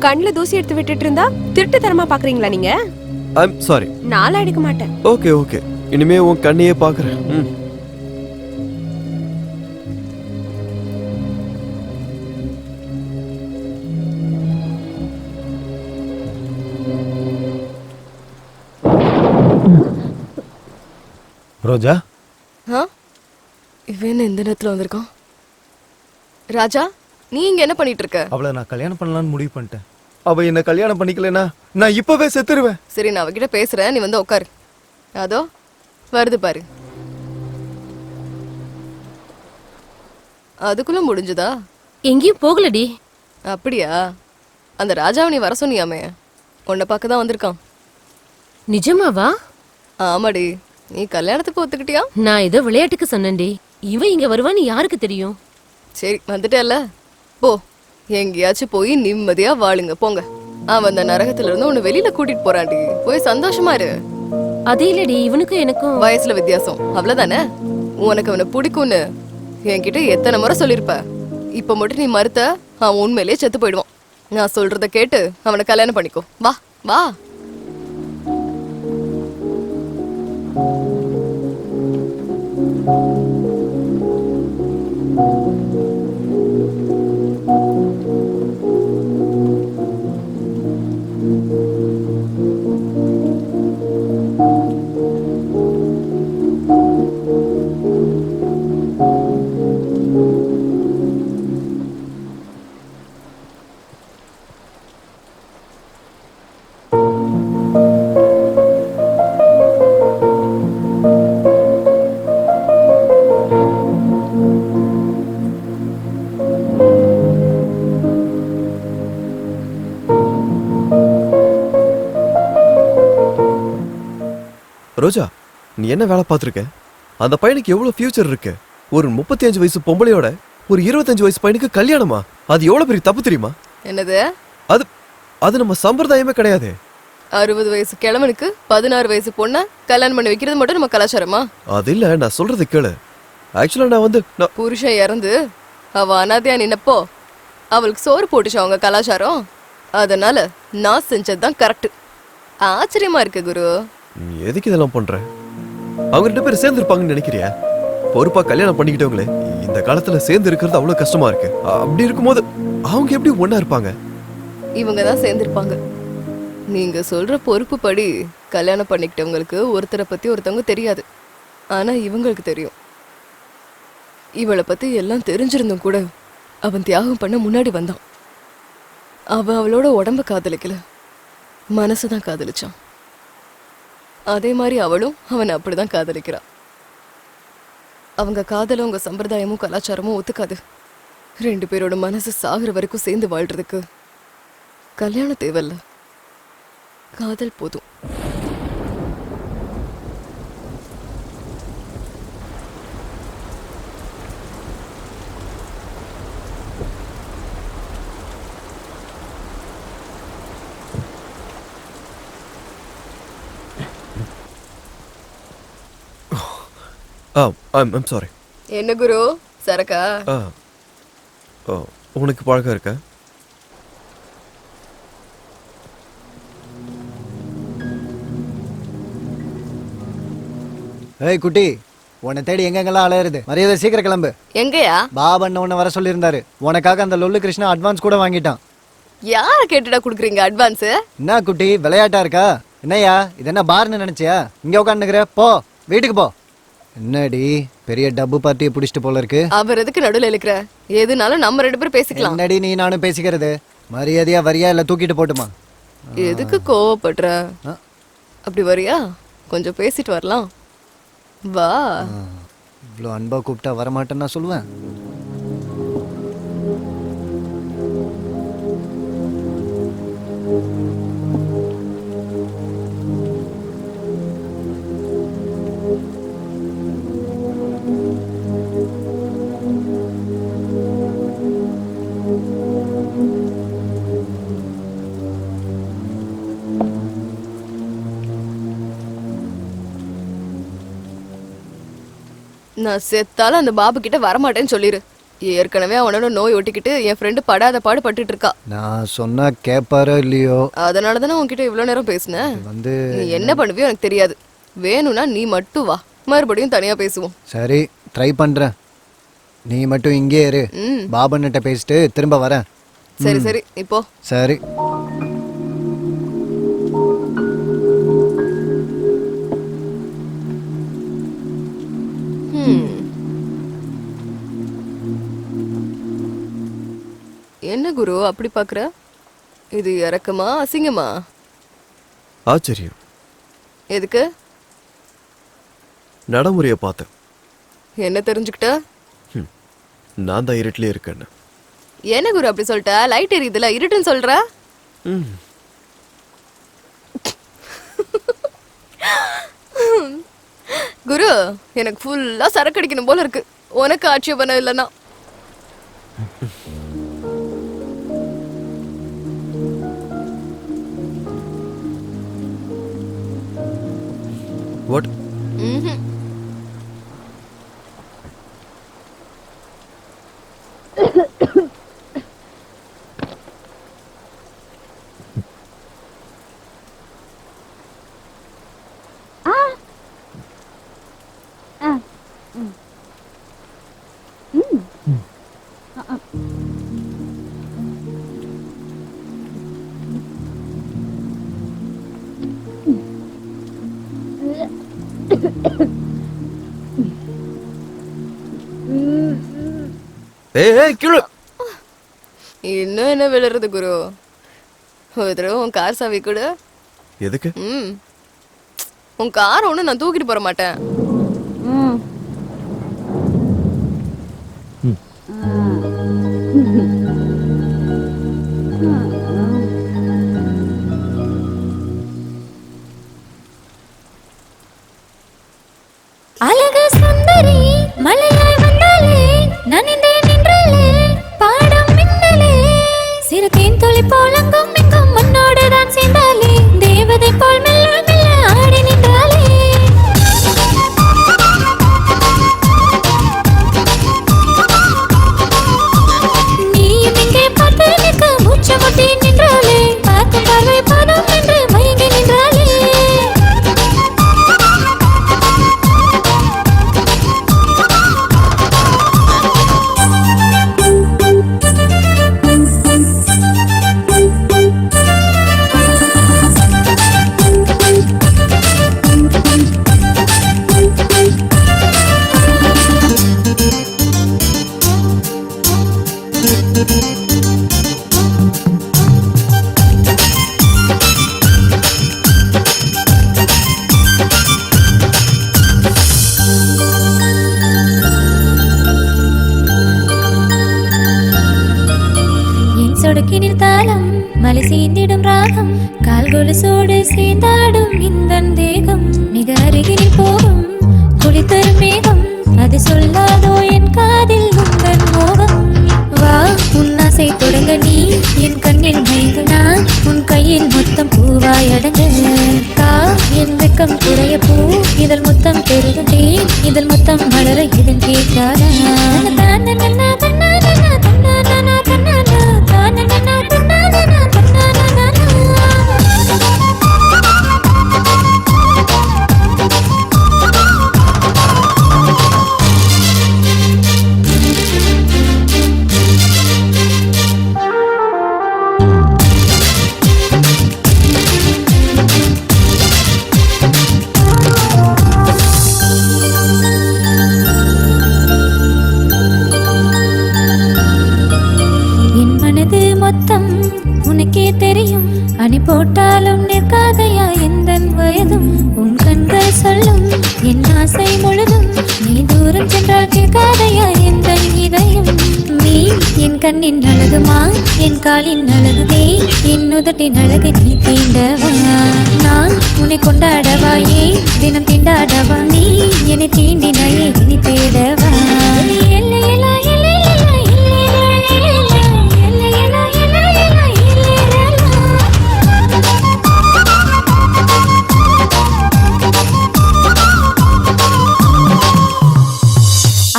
கண்ணுல தூசி எடுத்து விட்டுட்டு இருந்தா திருட்டுத்தனமா பாக்குறீங்களா நீங்க? I'm sorry. நாளா எடுக்க மாட்டேன். ஓகே ஓகே, இனிமே உன் கண்ணையே பாக்குறேன். ரோஜா ஆ இவன் இந்த நேரத்துல வந்திருக்கான். ராஜா, நீ இங்க என்ன பண்ணிட்டு இருக்க? அவளை நான் கல்யாணம் பண்ணலான்னு முடிவு பண்ணிட்டேன். அவ என்ன கல்யாணம் பண்ணிக்கலனா நான் இப்பவே செத்துருவேன். சரி, நான் அவகிட்ட பேசுறேன், நீ வந்து உட்காரு. அதோ வருது பாரு. அதுக்குள்ள முடிஞ்சுதா? எங்கேயும் போகலடி. அப்படியா? அந்த ராஜாவை நீ வர சொன்னியாமே, உன்னை பார்க்க தான் வந்திருக்கான். நிஜமாவா? ஆமாடி. நீ கல்யாணத்துக்கு ஒத்துக்கிட்டியா? நான் ஏதோ விளையாட்டுக்கு சொன்னேன்டி. இவன் இங்க வருவான்னு யாருக்கு தெரியும்? சரி, வந்துட்டேல்ல, போ. எங்கேயாச்சும் போய் நிம்மதியா வாழுங்க, போங்க. அவன் அந்த நரகத்துல இருந்து உன்னை வெளியில கூட்டிட்டு போறான்டி. போய் சந்தோஷமா இரு. அதே இல்லடி, இவனுக்கும் எனக்கும் வயசுல வித்தியாசம், அவ்வளவுதானே. உனக்கு அவனை பிடிக்கும்னு என்கிட்ட எத்தனை முறை சொல்லிருப்ப. இப்ப மட்டும் நீ மறுத்த, அவன் உண்மையிலேயே செத்து போயிடுவான். நான் சொல்றத கேட்டு அவனை கல்யாணம் பண்ணிக்கோ. வா வா. ரோஜா, நீ என்ன வேலை பார்த்துருக்க? அந்த பையனுக்கு எவ்வளவு ஃபியூச்சர் இருக்கு. ஒரு 35 வயசு பொம்பளையோட ஒரு 25 வயசு பையனுக்கு கல்யாணமா? அது எவ்வளவு பெரிய தப்பு தெரியுமா? என்னது? அது அது நம்ம சம்பிரதாயமே கிடையாது. 60 வயசு கிழவனுக்கு 16 வயசு பொண்ண கல்யாணம் பண்ணி வைக்கிறது மட்டும் நம்ம கலாச்சாரமா? அது இல்ல, நான் சொல்றது கேளு. ஆக்சுவலா நான் புருஷன் இறந்து அவ அனாதையா நின்னப்போ அவளுக்கு சோறு போட்டுச்சு அவங்க கலாச்சாரம். அதனால நான் செஞ்சதுதான் கரெக்ட். ஆச்சரியமா இருக்கு குரு. நீ எதுக்கு இதெல்லாம் பண்ற? அவங்க 2 பேரும் சேர்ந்து இருப்பாங்கன்னு நினைக்கிறியா? பொறுப்பா கல்யாணம் பண்ணிக்கிட்டவங்களே இந்த காலத்துல சேர்ந்து இருக்கிறது அவ்வளவு கஷ்டமா இருக்கு. அப்படி இருக்கும்போது அவங்க எப்படி ஒண்ணா இருப்பாங்க? இவங்க தான் சேர்ந்திருப்பாங்க. நீங்க சொல்ற பொறுப்பு படி கல்யாணம் பண்ணிக்கிட்டவங்களுக்கு ஒருத்தரை பத்தி ஒருத்தவங்க தெரியாது. ஆனா இவங்களுக்கு தெரியும். இவளை பத்தி எல்லாம் தெரிஞ்சிருந்தும் கூட அவன் தியாகம் பண்ண முன்னாடி வந்தான். அவளோட உடம்ப காதலிக்கல, மனசுதான் காதலிச்சான். அதே மாதிரி அவளும் அவனை அப்படிதான் காதலிக்கிறா. அவங்க காதலும் உங்க சம்பிரதாயமும் கலாச்சாரமும் ஒத்துக்காது. 2 பேரோட மனசு சாகுற வரைக்கும் சேர்ந்து வாழ்றதுக்கு கல்யாணம் தேவையில்ல, காதல் போதும். I'm sorry. என்ன குரு, சரக்கா? உனக்கு பழக்கம் இருக்கா? ஏய் குட்டி, உன்னை தேடி எங்கெங்கெல்லாம் அலையிறது. மரியாதை சீக்கிரம் கிளம்பு. எங்கயா? பாபண்ண உன்னை வர சொல்லியிருந்தாரு. உனக்காக அந்த லொல்லு கிருஷ்ணா அட்வான்ஸ் கூட வாங்கிட்டான். யார கேட்டுடா குடுக்குறீங்க அட்வான்ஸ்? என்ன குட்டி, விளையாட்டா இருக்கா? என்னையா இது என்ன பார்னு நினைச்சியா? இங்க உட்காந்துக்கிற, போ வீட்டுக்கு போ. என்னடி பெரிய டப்பு பார்ட்டியை பிடிச்சிட்டு போல இருக்கு. அவர் எதுக்கு நடுவில் இழுக்கிற? எதுனாலும் நம்ம 2 பேரும் பேசிக்கலாம். என்னடி நீ நானும் பேசிக்கிறது? மரியாதையா வரியா இல்ல தூக்கிட்டு போட்டுமா? எதுக்கு கோவப்படுற? அப்படி வரியா? கொஞ்சம் பேசிட்டு வரலாம், வா. இவ்வளோ அன்பா கூப்பிட்டா வரமாட்டேன்னு நான் சொல்லுவேன். நான் செத்தாலும் அந்த பாபு கிட்ட வரமாட்டேன்னு சொல்லிரு. ஏற்கனவே அவனோட நோய் ஒட்டிக்கிட்டு என் ஃப்ரெண்டு படாத பாடு பட்டுட்டு இருக்கா. நான் சொன்னா கேட்பாரோ இல்லையோ, அதனாலதானே உன்கிட்ட இவ்வளவு நேரம் பேசினேன். வந்து நீ என்ன பண்ணுவியோ எனக்கு தெரியாது. வேணும்னா நீ மட்டும் வா, மறுபடியும் தனியா பேசுவோம். சரி ட்ரை பண்றேன். நீ மட்டும் இங்கே இரு, பாபன்கிட்ட பேசிட்டு திரும்ப வரேன். சரி சரி, இப்போ சரி. என்ன குரு அப்படி பாக்குற? இது இறக்கமா அசிங்கமா? ஆச்சரியம். எதுக்கு? நடைமுறையை பார்த்தேன். என்ன தெரிஞ்சுக்கிட்ட? நான் தான் இருட்டிலே இருக்கேன்னு. என்ன குரு அப்படி சொல்லிட்ட? லைட் எரியுதுல, இருட்டுன்னு சொல்ற? குரு, எனக்கு ஃபுல்லா சரக்கு அடிக்கணும் போல இருக்கு. உனக்கு ஆட்சேபணம் இல்லைன்னா. What? ஏய் கீழே. இன்னும் என்ன விழுறது குரு? ஒரு தடவை உன் கார் சாவி கொடு. எதுக்கு? உன் கார் ஒண்ணு நான் தூக்கிட்டு போற மாட்டேன். அழகு சுந்தரி மலையாய் வந்தாலே நனிந்தே நின்றாலே பாடம் மின்னலே சிறுதேன் துளி போலங்கும் எங்கும் மண்ணோடு தான் சேர்ந்தாலே தேவதை போல் மெல்ல மெல்ல ஆடி நின்றாலே நீயும் இங்கே பார்த்து நிற்க மூச்சு முட்டி நின்றாலே பார்க்கும் பார்வை போதும் என்று மயங்கி நின்றாலே சொடுக்கினில் தாளம் மலை சேர்ந்திடும் ராகம் கால்கொலு சோடு சேர்ந்தாடும் இந்த தேகம் மிக அருகினில் போகும் குளித்தரும் மேகம் அது சொல்லாதோ என் காதில் உங்கள் மோகம் வா உன்னாசை தொடங்க நீ என் கண்ணில் மயங்கு நான் உன் கையில் மொத்தம் பூவாய் அடங்கு கா என் வெக்கம் குறைய பூ இதழ் முத்தம் பெருகுதே இதழ் முத்தம் மலர இதன் கேட்காத உனக்கே தெரியும் அணி போட்டாலும் நிற்காதையா எந்த வயதும் உன் கண்கள் சொல்லும் என் ஆசை முழுதும் நீ தூரம் சென்றால் கேட்காதையா எந்த இதயம் நீ என் கண்ணின் அழகுமா என் காலின் அழகுதே என் உதட்டின் அழகு நீ தீண்டவா நான் உன்னை கொண்டாடவாயே தினம் தீண்டாடவா நீ என்னை தீண்டினாயே இனி தேடவா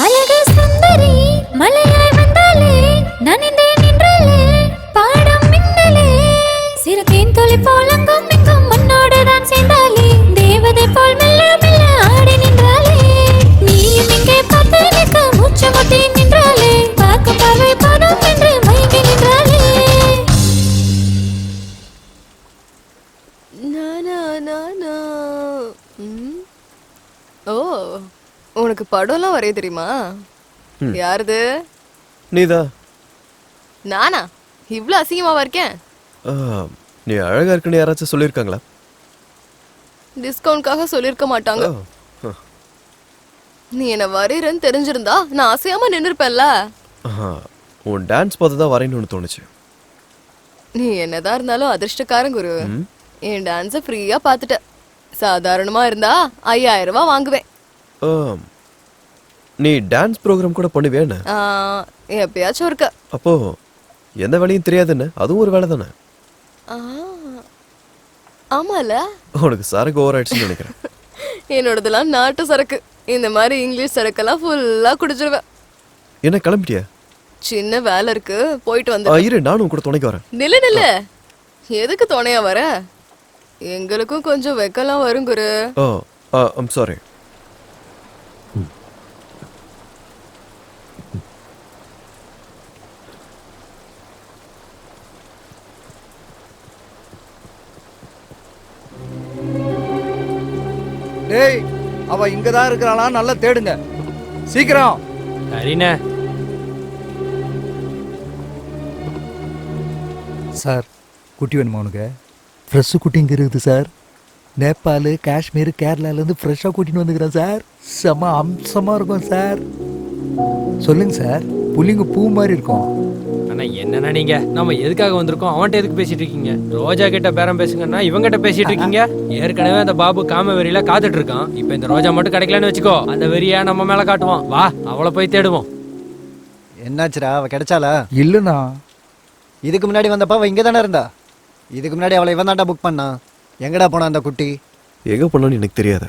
அழகு சுந்தரி மலையாய் வந்தாலே நனிந்தே நின்றாலே பாடம் மின்னலே சிறுதேன் துளி போலங்கும் எங்கும் மண்ணோடு தான் சேர்ந்தாலே தேவதை போல் மெல்ல மெல்ல ஆடி நின்றாலே நீயும் இங்கே பார்த்து நிற்க மூச்சு முட்டி நின்றாலே பார்க்கும் பார்வை போதும் என்று மயங்கி நின்றாலே ஓ உனக்கு படம்லாம் வரைய தெரியுமா? யாருது? நீதா. நானா இவ்ளோ அசிங்கமாவா இருக்கேன்? ஆ, நீ அழகா இருக்குன்னு யாராச்சும் சொல்லியிருக்காங்களா? டிஸ்கவுண்ட்காக சொல்லிருக்க மாட்டாங்க. நீ என்ன வரையறன்னு தெரிஞ்சிருந்தா நான் அசையாம நின்னுருப்பேன்ல. உன் டான்ஸ் பார்த்து தான் வரையணும்னு தோணுச்சு. நீ என்னதான் இருந்தாலும் அதிர்ஷ்டக்காரன் குரு. என் டான்ஸ ஃப்ரீயா பாத்துட்ட. சாதாரணமா இருந்தா 5000 ரூபாய் வாங்குவேன். நீ டான்ஸ் ப்ரோக்ராம் கூட பண்ணுவேன்னு? எப்பயாச்சும் இருக்க. அப்போ எந்த வேலையும் தெரியாதுன்னு அதுவும் ஒரு வேலை தானே? ஆமால. உனக்கு சரக்கு ஓவர் ஆயிடுச்சுன்னு நினைக்கிறேன். என்னோடதெல்லாம் நாட்டு சரக்கு. இந்த மாதிரி இங்கிலீஷ் சரக்கெல்லாம் ஃபுல்லா குடிச்சிருவேன். என்ன கிளம்பிட்டியா? சின்ன வேலை இருக்கு, போயிட்டு வந்து. இரு, நானும் கூட துணைக்கு வரேன். நில்லு. எதுக்கு துணையா வர? எங்களுக்கும் கொஞ்சம் வெக்கலாம் வரும் குரு. I'm sorry. டேய், அவ இங்கதான் இருக்கிறாளா? நல்லா தேடுங்க சீக்கிரம். சரிண்ணே. சார், குட்டி வேணுமா உனக்கு? ஃப்ரெஷ்ஷு குட்டி இங்கே இருக்குது சார். நேபாள், காஷ்மீர், கேரளாலேருந்து ஃப்ரெஷ்ஷாக கூட்டின்னு வந்துக்கிறேன் சார். செம்ம அம்சமாக இருக்கும் சார். சொல்லுங்க சார். புள்ளிங்க பூ மாதிரி இருக்கும். அண்ணா என்னண்ணா நீங்க? நம்ம எதுக்காக வந்திருக்கோம்? அவன்கிட்ட எதுக்கு பேசிட்டு இருக்கீங்க? ரோஜா கிட்ட பேரம் பேசுங்கன்னா இவங்கிட்ட பேசிட்டு இருக்கீங்க. ஏற்கனவே அந்த பாபு காம வெறியில காத்துட்டு இருக்கான். இப்ப இந்த ரோஜா மட்டும் கிடைக்கலன்னு வச்சுக்கோ, அந்த வெறியா நம்ம மேல காட்டுவான். வா, அவளை போய் தேடுவோம். என்னாச்சுடா, அவ கிடைச்சாளா? இல்லைண்ணா. இதுக்கு முன்னாடி வந்தப்ப அவ இங்கே தானே இருந்தா. இதுக்கு முன்னாடி அவளை இவன் தாண்டா புக் பண்ணா. எங்கடா போனா அந்த குட்டி? எங்க போனான்னு எனக்கு தெரியாது.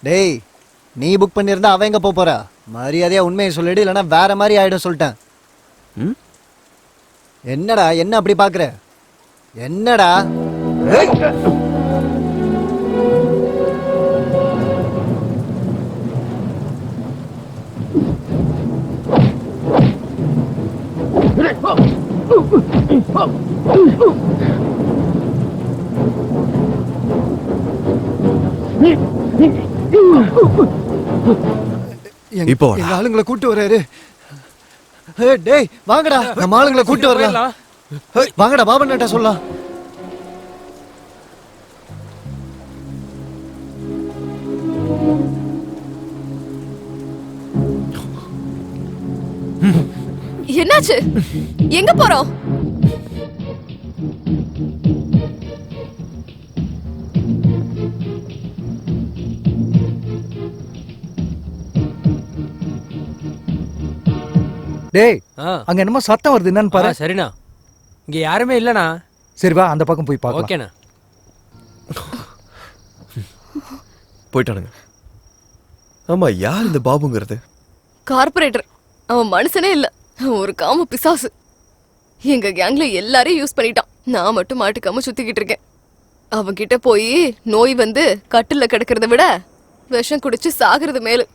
டேய், நீ புக் பண்ணியிருந்தா அவன் எங்க போறா? மரியாதையா உண்மையை சொல்லிடு, இல்லைன்னா வேற மாதிரி ஆயிடும் சொல்லிட்டேன். என்னடா என்ன அப்படி பாக்குற? என்னடா? இப்போ எங்க ஆளுங்களை கூட்டு வர்றாரு. டேய் வாங்கடா, நம்ம ஆளுங்களை கூட்டு வரலாம். வாங்கடா, பாபண்ணா சொல்லலாம். என்னாச்சு? எங்க போறோம்? டேய், அங்க என்னமோ சத்தம் வருது, என்னன்னு பாரு. சரிண்ணா. இங்க யாருமே இல்லண்ணா. சரி வா, அந்த பக்கம் போய் பார்க்கலாம். ஓகேண்ணா. போயிட்டானுங்க. ஆமா, யார் இந்த பாபுங்கிறது? கார்பரேட்டர். அவன் மனுஷனே இல்ல, ஒரு காம பிசாசு. எங்க கேங்ல எல்லாரையும் யூஸ் பண்ணிட்டான். நான் மட்டும் மாட்டுக்காம சுத்திக்கிட்டு இருக்கேன். அவன்கிட்ட போய் நோய் வந்து கட்டில கிடக்கிறத விட விஷம் குடிச்சு சாகிறது மேலு.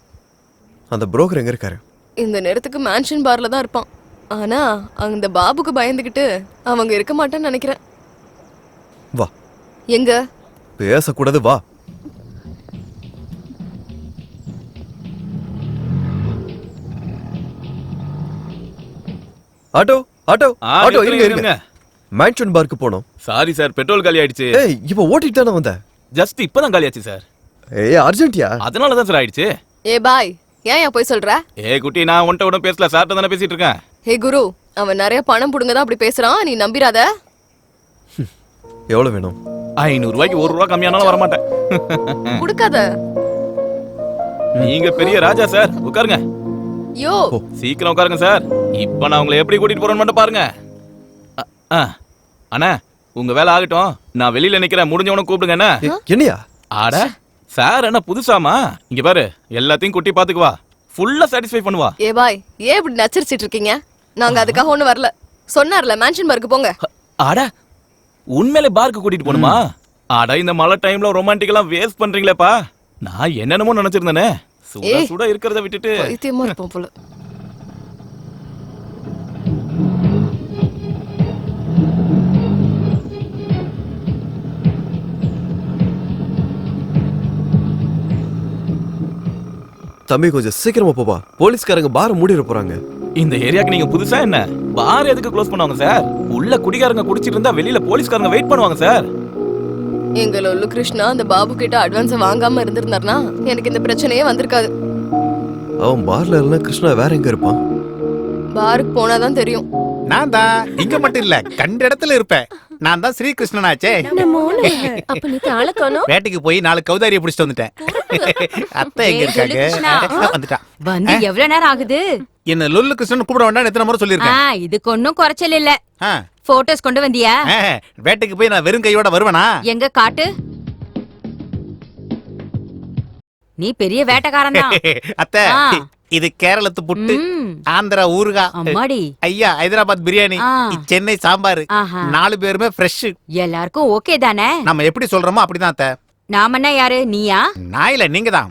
அந்த புரோக்கர் எங்க இருக்காரு? இந்த நேரத்துக்கு மேன்ஷன் பார்ல தான் இருப்பான். ஆனா அந்த பாபுக்கு பயந்துகிட்டு அவங்க இருக்க மாட்டான்னு நினைக்கிறேன். வா. எங்க? பேசக்கூடாது, வா. ஆட்டோ ஆட்டோ ஆட்டோ, இருங்க. மேன்ஷன் பார்க்கு போனோம். சாரி சார், பெட்ரோல் காலி ஆயிடுச்சு. ஏய், இப்போ ஓட்டிட்டு தானே வந்த? ஜஸ்ட் இப்பதான் காலி ஆச்சு சார். ஏய், அர்ஜென்ட்டியா? அதனால தான் சார் ஆயிடுச்சு. ஏ பாய், ஏன் போய் சொல்ற? குட்டி, நான் உன்ட்ட உடனே பேசல, சார்ட்ட தானே பேசிட்டு இருக்கேன். ஹே குரு, அவன் நிறைய பணம் புடுங்கதான் அப்படி பேசுறான், நீ நம்பிராத. எவ்வளவு வேணும்? 500 ரூபாய்க்கு 1 ரூபா கம்மியானாலும் வர மாட்டேன். குடுக்காத. நீங்க பெரிய ராஜா சார், உட்காருங்க. யோ, சீக்கிரம் உட்காருங்க சார். இப்ப நான் உங்களை எப்படி கூட்டிட்டு போறேன்னு மட்டும் பாருங்க. அண்ணா, உங்க வேலை ஆகட்டும், நான் வெளியில நிக்கிறேன். முடிஞ்சவனும் கூப்பிடுங்க. என்ன என்னையா? ஆட சார், என்ன புதுசாமா? இங்க பாரு, எல்லாத்தையும் குட்டி பாத்துக்குவா, ஃபுல்லா சாட்டிஸ்ஃபை பண்ணுவா. ஏ பாய், ஏன் இப்படி நச்சரிச்சிட்டு இருக்கீங்க? நாங்க அதுக்காக ஒண்ணு வரல. சொன்னார்ல மேன்ஷன் பார்க்கு போங்க. ஆட, உண்மையிலே பார்க்கு கூட்டிட்டு போணுமா? ஆட, இந்த மழை டைம்ல ரொமான்டிக்கலா வேஸ்ட் பண்றீங்களேப்பா. நான் என்னென்னமோ நினைச்சிருந்தேனே. சுட சுட இருக்கிறத விட்டுட்டு பைத்தியமா இருப்போம் போல. தம்பி, கொஞ்சம் சீக்கிரமா போப்பா. போலீஸ்காரங்க பார மூடிட போறாங்க. இந்த ஏரியாக்கு நீங்க புதுசா என்ன? பார் எதுக்கு க்ளோஸ் பண்ணுவாங்க சார்? உள்ள குடிகாரங்க குடிச்சிட்டு இருந்தா வெளியில போலீஸ்காரங்க வெயிட் பண்ணுவாங்க சார். எங்க லொல்லு கிருஷ்ணா அந்த பாபு கிட்ட அட்வான்ஸ் வாங்காம இருந்திருந்தாருனா எனக்கு இந்த பிரச்சனையே வந்திருக்காது. அவன் பார்ல இல்லைன்னா கிருஷ்ணா வேற எங்க இருப்பான்? பாருக்கு போனாதான் தெரியும். நான் தான் இங்க மட்டும் இல்ல, கண்ட இடத்துல இருப்பேன். நான் தான் ஸ்ரீகிருஷ்ணனாச்சே. அப்ப நீ தாளக்கணும் வேட்டைக்கு போய் 4 கௌதாரியை பிடிச்சிட்டு வந்துட்டேன். அத்தை எங்க இருக்காங்க? வந்துட்டான். வந்து எவ்வளவு நேரம் ஆகுது? என்ன லொல்லு கிருஷ்ணன் கூப்பிட வேண்டாம் எத்தனை முறை சொல்லிருக்கேன். இதுக்கு ஒன்னும் குறைச்சல் இல்ல. போட்டோஸ் கொண்டு வந்தியா? வேட்டைக்கு போய் நான் வெறும் கையோட வருவேனா? எங்க காட்டு. நீ பெரிய வேட்டைக்காரன் தான். அத்தை இது கேரளத்து புட்டு, ஆந்திரா ஊறுகா, அம்மாடி ஐயா ஹைதராபாத் பிரியாணி, சென்னை சாம்பார். 4 பேருமே ஃப்ரெஷ். எல்லாருக்கும் ஓகே தானே? நம்ம எப்படி சொல்றோமோ அப்படிதான் அத்தை. நாம என்ன யாரு? நீயா? நான் இல்ல, நீங்க தான்.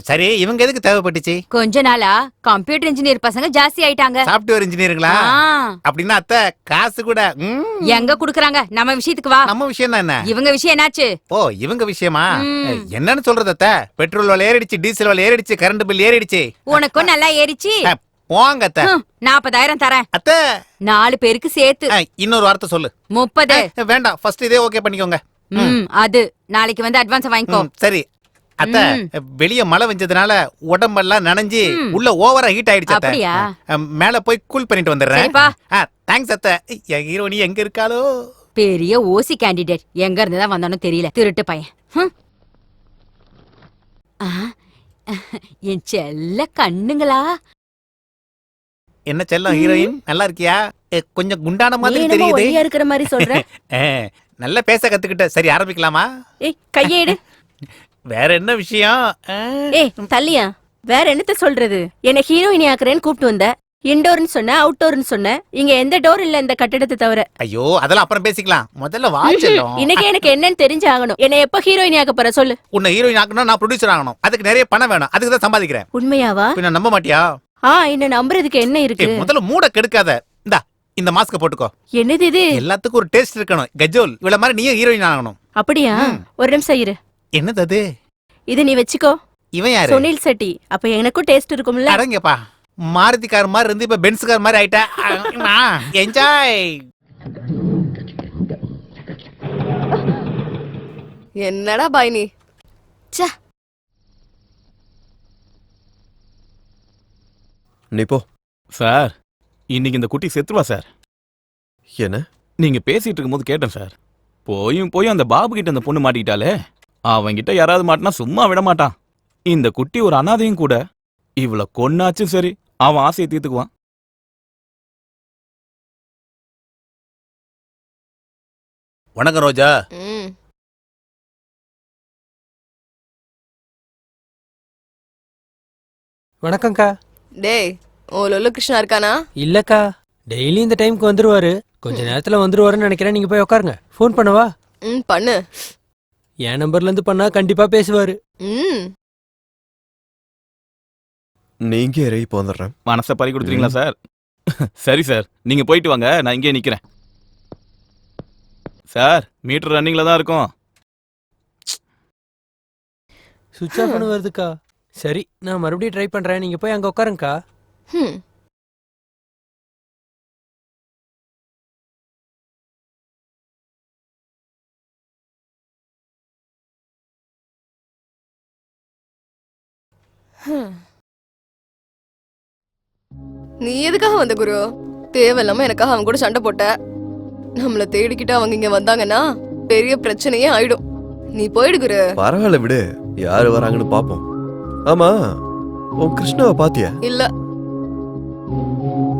சரி, இவங்க எதுக்கு தேவைப்பட்டுச்சு? கொஞ்ச நாளா கம்ப்யூட்டர் இன்ஜினியர் பசங்க ஜாஸ்தி ஆயிட்டாங்க. சாஃப்ட்வேர் இன்ஜினியருங்களா? அப்படின்னா அத்தை காசு கூட எங்க குடுக்குறாங்க? நம்ம விஷயத்துக்கு வா. நம்ம விஷயம் தான் என்ன? இவங்க விஷயம் என்னாச்சு? ஓ, இவங்க விஷயமா? என்னன்னு சொல்றது அத்தை? பெட்ரோல் விலை ஏறிடுச்சு, டீசல் விலை ஏறிடுச்சு, கரண்ட் பில் ஏறிடுச்சு. உனக்கும் நல்லா ஏறிச்சு. போங்க அத்தை. 40,000 தரேன் அத்தை. 4 பேருக்கு சேர்த்து. இன்னொரு வார்த்தை சொல்லு. 30. வேண்டாம், ஃபர்ஸ்ட் இதே ஓகே பண்ணிக்கோங்க. அது நாளைக்கு வந்து அட்வான்ஸ் வாங்கிக்கோ. சரி அத்த, வெளிய மழை வெஞ்சதுனால உடம்பெல்லாம் நனைஞ்சு உள்ள ஓவரா ஹீட் ஆயிடுச்சு அத்த. மேல போய் கூல் பண்ணிட்டு வந்துடுறேன். தேங்க்ஸ் அத்த. ஹீரோனி எங்க இருக்காளோ? பெரிய ஓசி கேண்டிடேட், எங்க இருந்துதான் வந்தானோ தெரியல, திருட்டு பையன். என் செல்ல கண்ணுங்களா. என்ன செல்லம் ஹீரோயின், நல்லா இருக்கியா? கொஞ்சம் குண்டான மாதிரி தெரியுது. இருக்கிற மாதிரி சொல்றேன். நல்லா பேச கத்துக்கிட்ட. சரி ஆரம்பிக்கலாமா? கையேடு. வேற என்ன விஷயம்? தள்ளியா, வேற என்னத்த சொல்றது? என்ன ஹீரோயினி ஆக்குறேன்னு கூப்பிட்டு வந்த. இன்டோர்னு சொன்ன, அவுட்டோர்னு சொன்ன. இங்க எந்த டோர் இல்ல இந்த கட்டடத்தை தவிர. ஐயோ, அதெல்லாம் அப்புறம் பேசிக்கலாம். முதல்ல வாச்சலாம். இன்னைக்கு எனக்கு என்னன்னு தெரிஞ்சு ஆகணும். என்ன எப்ப ஹீரோயினி ஆக்க போற சொல்லு. உன்னை ஹீரோயின் ஆக்கணும், நான் ப்ரொடியூசர் ஆகணும். அதுக்கு நிறைய பணம் வேணும். அதுக்கு தான் சம்பாதிக்கிறேன். உண்மையாவா? பின்ன நம்ப மாட்டியா? என்ன நம்புறதுக்கு என்ன இருக்கு? முதல்ல மூட கெடுக்காத. இந்தா இந்த மாஸ்க போட்டுக்கோ. என்னது இது? எல்லாத்துக்கும் ஒரு டேஸ்ட் இருக்கணும். கஜோல், இவள மாதிரி நீயும் ஹீரோயின் ஆகணும். அப்படியா? ஒரு நிமிஷம் இரு. என்னது அது? இது நீ வச்சுக்கோ. இவன் யாரு? சுனில் செட்டி. அப்ப எனக்கும் டேஸ்ட் இருக்கும்ல. அடங்கப்பா, மாருதி கார் மாதிரி இருந்து இப்ப பென்ஸ் கார் மாதிரி ஆயிட்டா. என்ஜாய். என்னடா பாய் நீ? நீ போ. சார், இன்னைக்கு இந்த குட்டி செத்துருவா சார். என்ன? நீங்க பேசிட்டு இருக்கும்போது கேட்டேன் சார். போயும் அந்த பாபு கிட்ட அந்த பொண்ணு மாட்டிக்கிட்டாலே, அவன்கிட்ட யாராவது மாட்டினா சும்மா விட மாட்டான். இந்த குட்டி ஒரு அனாதையும் கூட. இவளை கொன்னாச்சும் சரி, அவன் ஆசையை தீர்த்துக்குவான். வணக்கம் ரோஜா. வணக்கம்க்கா. டேய், ஓ லொல்லு கிருஷ்ணா இருக்கானா? இல்லக்கா, டெய்லி இந்த டைம்க்கு வந்துருவாரு. கொஞ்ச நேரத்துல வந்துருவாருன்னு நினைக்கிறேன். நீங்க போய் உட்காருங்க. ஃபோன் பண்ணவா? பண்ணு. என் நம்பர்ல இருந்து பண்ணா கண்டிப்பா பேசுவாரு. நீங்க இறங்கி போந்துடுறேன். மனசை பறி கொடுத்துறீங்களா சார்? சரி சார், நீங்க போயிட்டு வாங்க, நான் இங்கே நிக்கிறேன். சார், மீட்டர் ரன்னிங்ல தான் இருக்கும். சுவிட்ச் ஆஃப் பண்ண வருதுக்கா. சரி, நான் மறுபடியும் ட்ரை பண்றேன். நீங்க போய் அங்க உட்காருங்கக்கா. நீ எதுக்காக வந்த குரு? தேவையில்லாம எனக்காக அவன் கூட சண்டை போட்ட. நம்மள தேடிக்கிட்டு அவங்க இங்க வந்தாங்கன்னா பெரிய பிரச்சனையே ஆயிடும். நீ போயிடு குரு. பரவாயில்ல விடு, யாரு வராங்கன்னு பாப்போம். ஆமா, உன் கிருஷ்ணாவை பாத்தியா? இல்ல.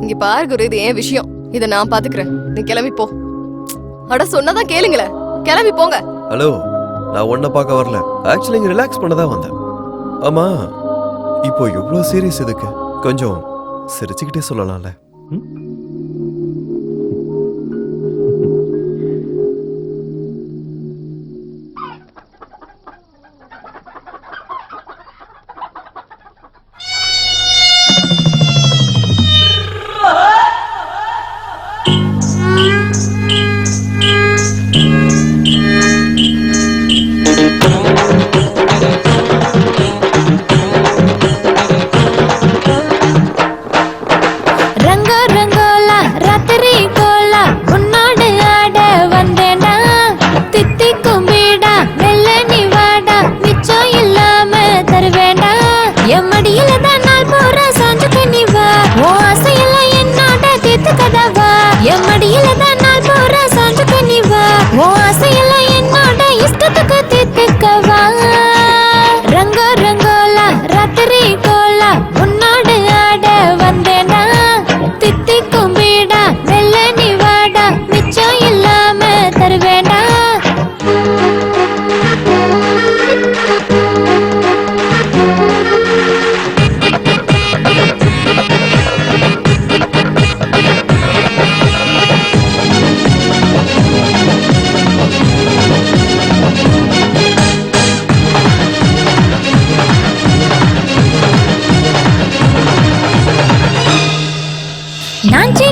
இங்க பாரு குரு, இது ஏன் விஷயம். இத நான் பாத்துக்கிறேன். நீ கிளம்பி போ. அட சொன்னதான் கேளுங்களே, கிளம்பி போங்க. ஹலோ, நான் உன்னை பார்க்க வரல. ஆக்சுவலி இங்க ரிலாக்ஸ் பண்ண தான் வந்தேன். ஆமா, இப்போ இவ்வளவு சீரியஸ் எதுக்கு? கொஞ்சம் சிரிச்சுக்கிட்டே சொல்லலாம்ல. ரங்கோ ரங்கோலா ராத்திரி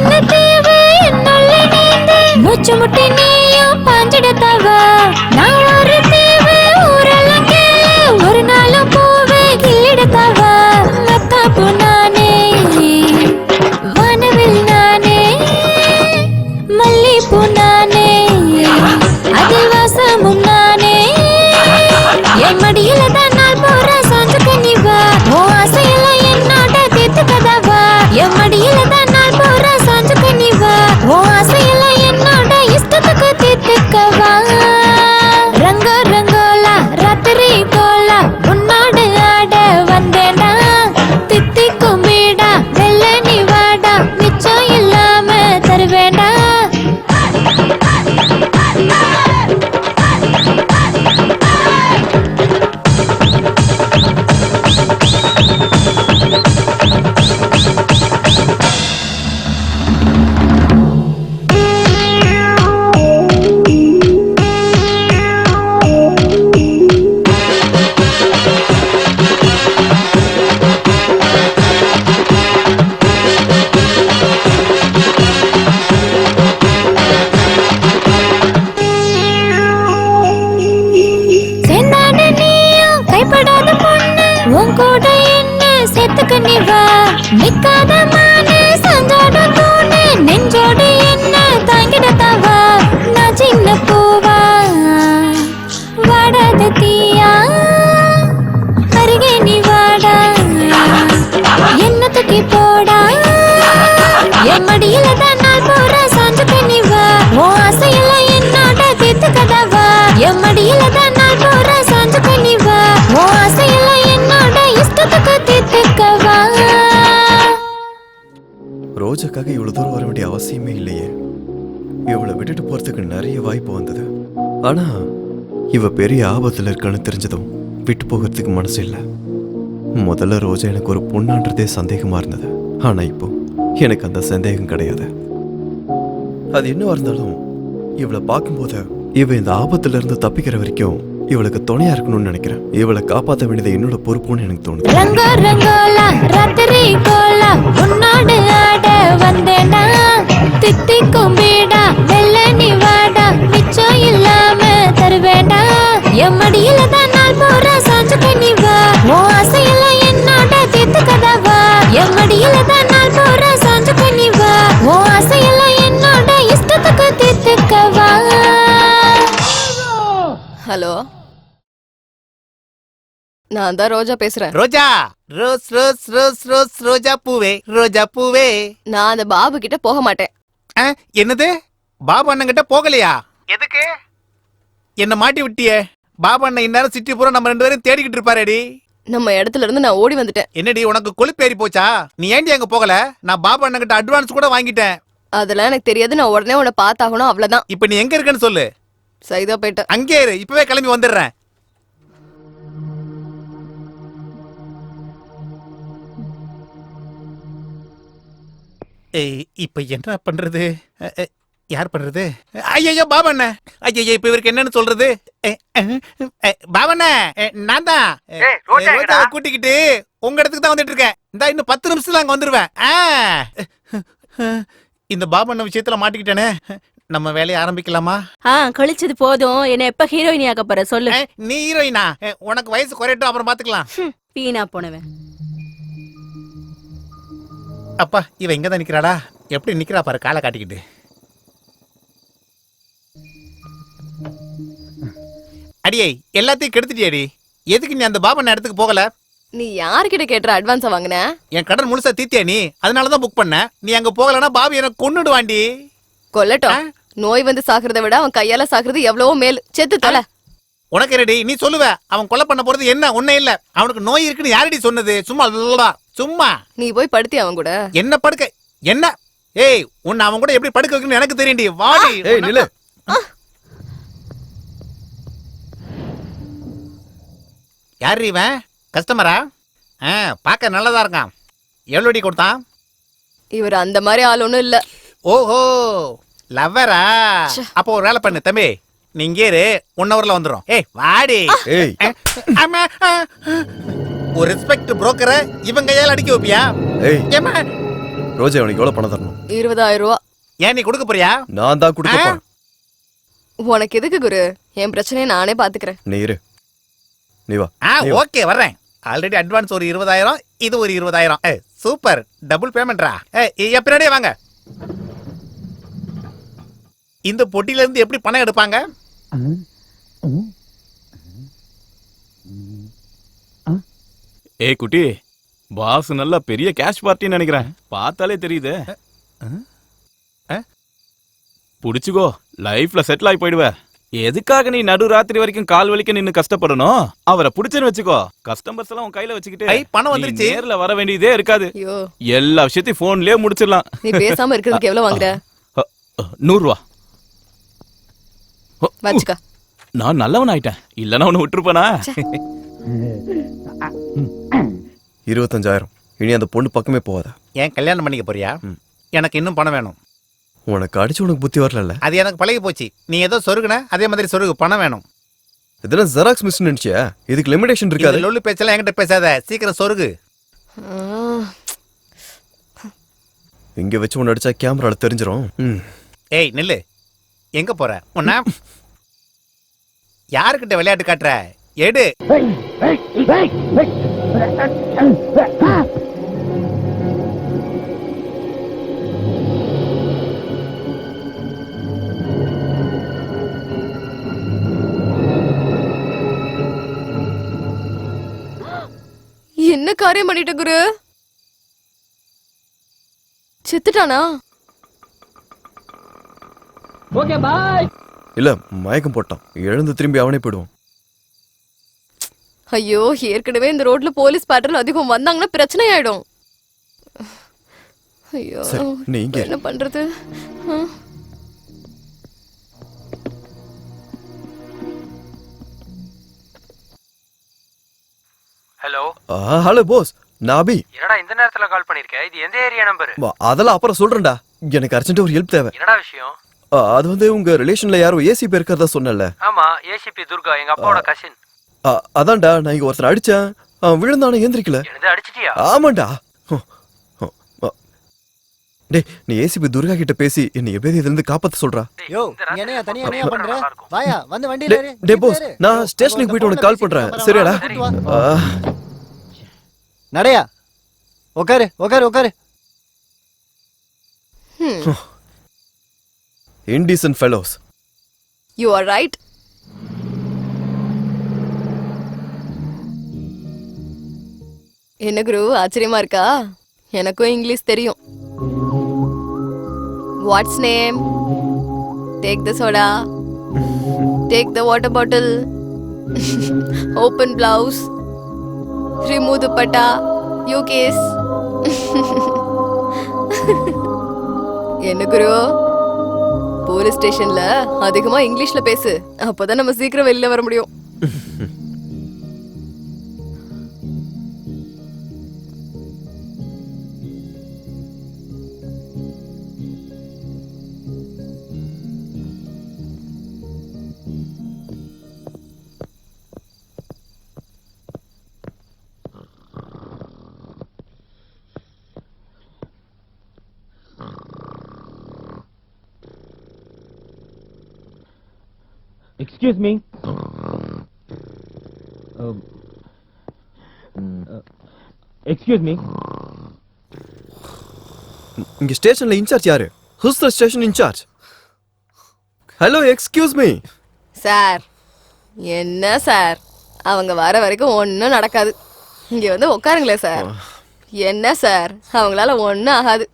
என்ன தேவை என்னுள்ள நீந்து மூச்சு முட்டி நீயும் பாஞ்சிடத்தவ நான் ஒரு தேவை ஊரெல்லாம் கேளு ஒரு நாளும் பூவே கிள்ளிடத்தவ மத்தாப்பு நானே வானவில் நானே மல்லிப்பூ நானே அதில் வாசமும் நானே என் மடியில தான் நாள் போற சாஞ்சு கண்ணிவா ஓ ஆசையெல்லாம் என்னோட தீர்த்து கதவா என் மடியில தான் நாள் போற சாஞ்சு கண்ணிவா ஓ ஆசையெல்லாம் என்னோட இஷ்டத்துக்கு தீர்த்துக்கவா ரங்கோ ரங்கோலா ராத்திரி கோலா உன்னோடு ஆட வந்தேனா தித்தி கும்பிடா வெள்ள நீ வாடா மிச்சம் இல்லாம தருவேண்டா உன் கூட என்ன செத்துக்க நீ வா நிக்காத மானே சஞ்சோட தூணு நெஞ்சோடு என்ன தாங்கிடத்தவா நான் சின்ன பூவா வாடாத தீயா அருகே நீ வாடா என்ன தூக்கி போடா என் மடியில தான் நாள் போற சாஞ்சு கண்ணி வா உன் ஆசையெல்லாம் என்னோட தீர்த்து கதவா என் மடியில தான் நாள் போற சாஞ்சு கண்ணி வா உன் ஆசையெல்லாம் ரோஜாக்காக இவ்வளவு தூரம் வர வேண்டிய அவசியமே இல்லையே. இவளை விட்டுட்டு போறதுக்கு நிறைய வாய்ப்பு வந்தது. ஆனா இவ பெரிய ஆபத்துல இருக்கான்னு தெரிஞ்சதும் விட்டு போகிறதுக்கு மனசு இல்லை. முதல்ல ரோஜா எனக்கு ஒரு பொண்ணான்றதே சந்தேகமா இருந்தது. ஆனா இப்போ எனக்கு அந்த சந்தேகம் கிடையாது. அது என்ன இருந்தாலும் இவளை பார்க்கும்போது இவ இந்த ஆபத்துல இருந்து தப்பிக்கிற வரைக்கும் இவளுக்கு துணையா இருக்கணும்னு நினைக்கிறேன். இவளை காப்பாற்ற வேண்டியது என்னோட பொறுப்புன்னு எனக்கு தோணுது. ரங்கோ ரங்கோலா ராத்திரி கோலா உன்னோடு ஆட வந்தேனா தித்தி கும்பிடா வெள்ள நீ வாடா மிச்சம் இல்லாம தருவேண்டா என் மடியில தான் நாள் போற சாஞ்சு கண்ணி வா உன் ஆசையெல்லாம் என்னோட தீர்த்து கதவா என் மடியில தான் நாள் போற சாஞ்சு கண்ணி வா உன் ஆசையெல்லாம் என்னோட இஷ்டத்துக்கு தீர்த்துக்கவா. ஹலோ, நான் தான் ரோஜா பேசுறேன். ரோஜா ரோஸ் ரோஸ் ரோஸ் ரோஸ் ரோஜா பூவே ரோஜா பூவே. நான் அந்த பாபு கிட்ட போக மாட்டேன். என்னது? பாபு அண்ணன் கிட்ட போகலையா? எதுக்கு? என்ன மாட்டி விட்டியே? பாபு அண்ணன் இந்நேரம் சிட்டி பூரா நம்ம ரெண்டு பேரும் தேடிக்கிட்டு இருப்பாரேடி. நம்ம இடத்துல இருந்து நான் ஓடி வந்துட்டேன். என்னடி உனக்கு கொழுப்பேறி போச்சா? நீ ஏண்டி அங்க போகல? நான் பாபு அண்ணன் கிட்ட அட்வான்ஸ் கூட வாங்கிட்டேன். அதெல்லாம் எனக்கு தெரியாது. நான் உடனே உன்னை பார்த்தாகணும், அவ்வளவுதான். இப்ப நீ எங்க இருக்கன்னு சொல்லு. சைதா போயிட்ட. அங்கே இரு, இப்பவே கிளம்பி வந்துடுறேன். இப்ப என்ன பண்றது? யார் பண்றது? ஐயோ பாபண்ண, ஐயோ இப்ப இவருக்கு என்னன்னு சொல்றது? பாபண்ண, நான் தான் ரோஜாவை கூட்டிக்கிட்டு உங்க இடத்துக்கு தான் வந்துட்டு இருக்கேன். இந்த இன்னும் 10 நிமிஷத்துல அங்க வந்துருவேன். இந்த பாபண்ண விஷயத்துல மாட்டிக்கிட்டேனே. நம்ம வேலையை ஆரம்பிக்கலாமா? கழிச்சது போதும். என்ன எப்ப ஹீரோயினி ஆக்க போற சொல்லு. நீ ஹீரோயினா? உனக்கு வயசு குறையட்டும், அப்புறம் பாத்துக்கலாம். வீணா போனவன். அப்பா, இவ இங்கதான் நிக்கிறாடா. எப்படி நிக்கிறா பாரு, காலை காட்டிக்கிட்டு. அடியே, எல்லாத்தையும் கெடுத்துட்டியடி. எதுக்கு நீ அந்த பாபண்ண இடத்துக்கு போகல? நீ யார்கிட்ட கேட்டுற அட்வான்ஸா வாங்கின? என் கடன் முழுசா தீத்தியா நீ? அதனாலதான் புக் பண்ண. நீ அங்க போகலன்னா பாபு எனக்கு கொன்னுடுவாண்டி. கொல்லட்டும். நோய் வந்து சாகிறத விட அவன் கையால சாகிறது எவ்வளவோ மேல். செத்து தொலை. உனக்கு ரெடி? நீ சொல்லுவ அவன் கொலை பண்ண போறது என்ன? ஒண்ணே இல்ல. அவனுக்கு நோய் இருக்குன்னு யாரடி சொன்னது? சும்மா சும்மா. நீ போய் படுத்தி அவன் கூட. என்ன படுக்க? என்ன? ஏய், உன்னை அவன் கூட எப்படி படுக்க வைக்கணும்னு எனக்கு தெரியும்டி. வாடி. ஏய் நில்லு. யார் இவன்? கஸ்டமரா? பார்க்க நல்லதா இருக்கான். எவ்வளோடி கொடுத்தான்? இவர் அந்த மாதிரி ஆள் ஒண்ணும் இல்ல. ஓஹோ, லவ்வரா? அப்போ ஒரு வேலை பண்ணு தம்பி, நீ இங்கே இரு, 1 ஹவர்ல வந்துடும். ஏய் வாடி. ஒரு ரெஸ்பெக்ட் புரோக்கரை இவன் கையால் அடிக்க வைப்பியா? ரோஜா அவனுக்கு எவ்வளவு பணம் தரணும்? 20,000 ரூபா. ஏன் நீ கொடுக்க போறியா? நான் தான் கொடுக்க போறேன். உனக்கு எதுக்கு குரு? என் பிரச்சனையை நானே பாத்துக்கிறேன். நீ இரு, நீ வா. ஓகே வர்றேன். ஆல்ரெடி அட்வான்ஸ் ஒரு 20,000, இது ஒரு 20,000. சூப்பர், டபுள் பேமெண்ட்ரா. பின்னாடியே வாங்க. இந்த பொட்டில இருந்து எப்படி பணம் எடுப்பாங்க? ஏய் குட்டி, பாஸ் நல்ல பெரிய கேஷ் பார்ட்டின்னு நினைக்கிறேன். பார்த்தாலே தெரியுது. புடிச்சுக்கோ, லைஃப்ல செட்டில் ஆகி போயிடுவ. எதுக்காக நீ நடு ராத்திரி வரைக்கும் கால் வலிக்க நின்னு கஷ்டப்படணும்? அவரை புடிச்சுன்னு வச்சுக்கோ, கஸ்டமர்ஸ் எல்லாம் உன் கையில வச்சுக்கிட்டு பணம் வந்துருச்சு, நேர்ல வர வேண்டியதே இருக்காது. ஐயோ, எல்லா விஷயத்தையும் போன்லயே முடிச்சிடலாம். நீ பேசாம இருக்கிறதுக்கு எவ்வளவு வாங்குற? 100 ரூபா. வச்சுக்க. நான் நல்லவன் ஆயிட்டேன், இல்லன்னா உன்னை விட்டுருப்பனா? 25,000. இனி அந்த பொண்ணு பக்கமே போகாத. ஏன் கல்யாணம் பண்ணிக்க போறியா? எனக்கு இன்னும் பணம் வேணும். உனக்கு அடிச்சு உனக்கு புத்தி வரல. அது எனக்கு பழகி போச்சு. நீ ஏதோ சொருகுன அதே மாதிரி சொருகு, பணம் வேணும். இதெல்லாம் ஜெராக்ஸ் மிஷின் நினைச்சியா? இதுக்கு லிமிடேஷன் இருக்காது. லொல்லு பேச்செல்லாம் என்கிட்ட பேசாத, சீக்கிரம் சொருகு. இங்க வச்சு ஒன்னு அடிச்சா கேமரால தெரிஞ்சிரும். ஏய் நில்லு, எங்க போற? உன்ன யாருக்கிட்ட விளையாட்டு காட்டுற? எடு. என்ன காரியம் பண்ணிட்ட குரு? செத்துட்டானா? Okay bye. இல்ல, மயக்கம் போட்டான். எழுந்து திரும்பி அவனே போயிடுவான். ஐயோ, ஏற்கனவே இந்த ரோட்ல போலீஸ் பேட்ரோல் அதிகம், வந்தாங்கன்னா பிரச்சனை ஆயிடும். ஐயோ, என்ன பண்றது? ஹலோ. ஹலோ போஸ், நான் அபி. என்னடா இந்த நேரத்துல கால் பண்ணிருக்க? இது எந்த ஏரியா நம்பர்? அதெல்லாம் அப்புறம் சொல்றேன்டா. எனக்கு அர்ஜென்ட்டா ஒரு ஹெல்ப் தேவை. என்னடா விஷயம்? அது வந்து உங்க ரிலேஷன்ல யாரோ ஏசிபி இருக்கிறதா சொன்னல. ஆமா, ஏசிபி துர்கா, எங்க அப்பாவோட கசின். அதான்டா, நான் இங்க ஒருத்தர் அடிச்சேன், விழுந்தானே எந்திரிக்கல. என்னது, அடிச்சிட்டியா? ஆமாண்டா. டேய், நீ ஏசிபி துர்கா கிட்ட பேசி என்ன எப்படியாவது இதுல இருந்து காப்பாத்த சொல்றா. யோ, என்னையா தனியா என்னையா பண்ற? வாயா, வந்து வண்டியில ஏறு. டேய் போஸ், நான் ஸ்டேஷனுக்கு போயிட்டு உனக்கு கால் பண்றேன். சரியாடா? நடையா, உட்காரு உட்காரு உட்காரு. Indecent fellows. You are right. என்ன குரு, ஆச்சரியமா இருக்கா? எனக்கும் இங்கிலீஷ் தெரியும். What's name? Take the soda. Take the water bottle. Open blouse. Remove dupatta. You kiss. என்ன குரு, போலீஸ் ஸ்டேஷன்ல அதிகமா இங்கிலீஷ்ல பேசு, அப்பதான் நம்ம சீக்கிரம் வெளியில வர முடியும். Excuse me. Excuse me. இங்க ஸ்டேஷன்ல இன்சார்ஜ் யாரு? Who's the station in charge? Hello, excuse me. Sir, என்ன சார், அவங்க வர வரைக்கும் ஒன்னும் நடக்காது. இங்க வந்து உட்காருங்களே சார். என்ன சார், அவங்களால ஒன்னும் ஆகாது.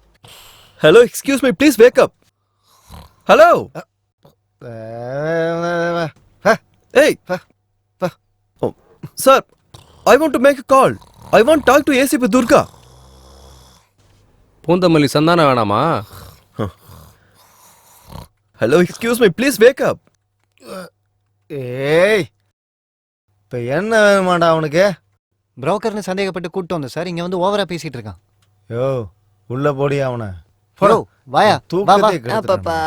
Hello, excuse me, please wake up. Hello. Hey. Oh, sir, I want to make a call. I want to talk to ACP Durga. Poonamallee சந்தான வேணாமா? Hello, excuse me, please wake up. ஏய், இப்போ என்ன வேணுமாடா அவனுக்கு? புரோக்கர்னு சந்தேகப்பட்டு கூப்பிட்டு வந்தேன் சார். இங்க வந்து ஓவரா பேசிட்டு இருக்கான். யோ, உள்ள போடி அவனை. ஹலோ, வாயா, வா வா. அப்பப்பா.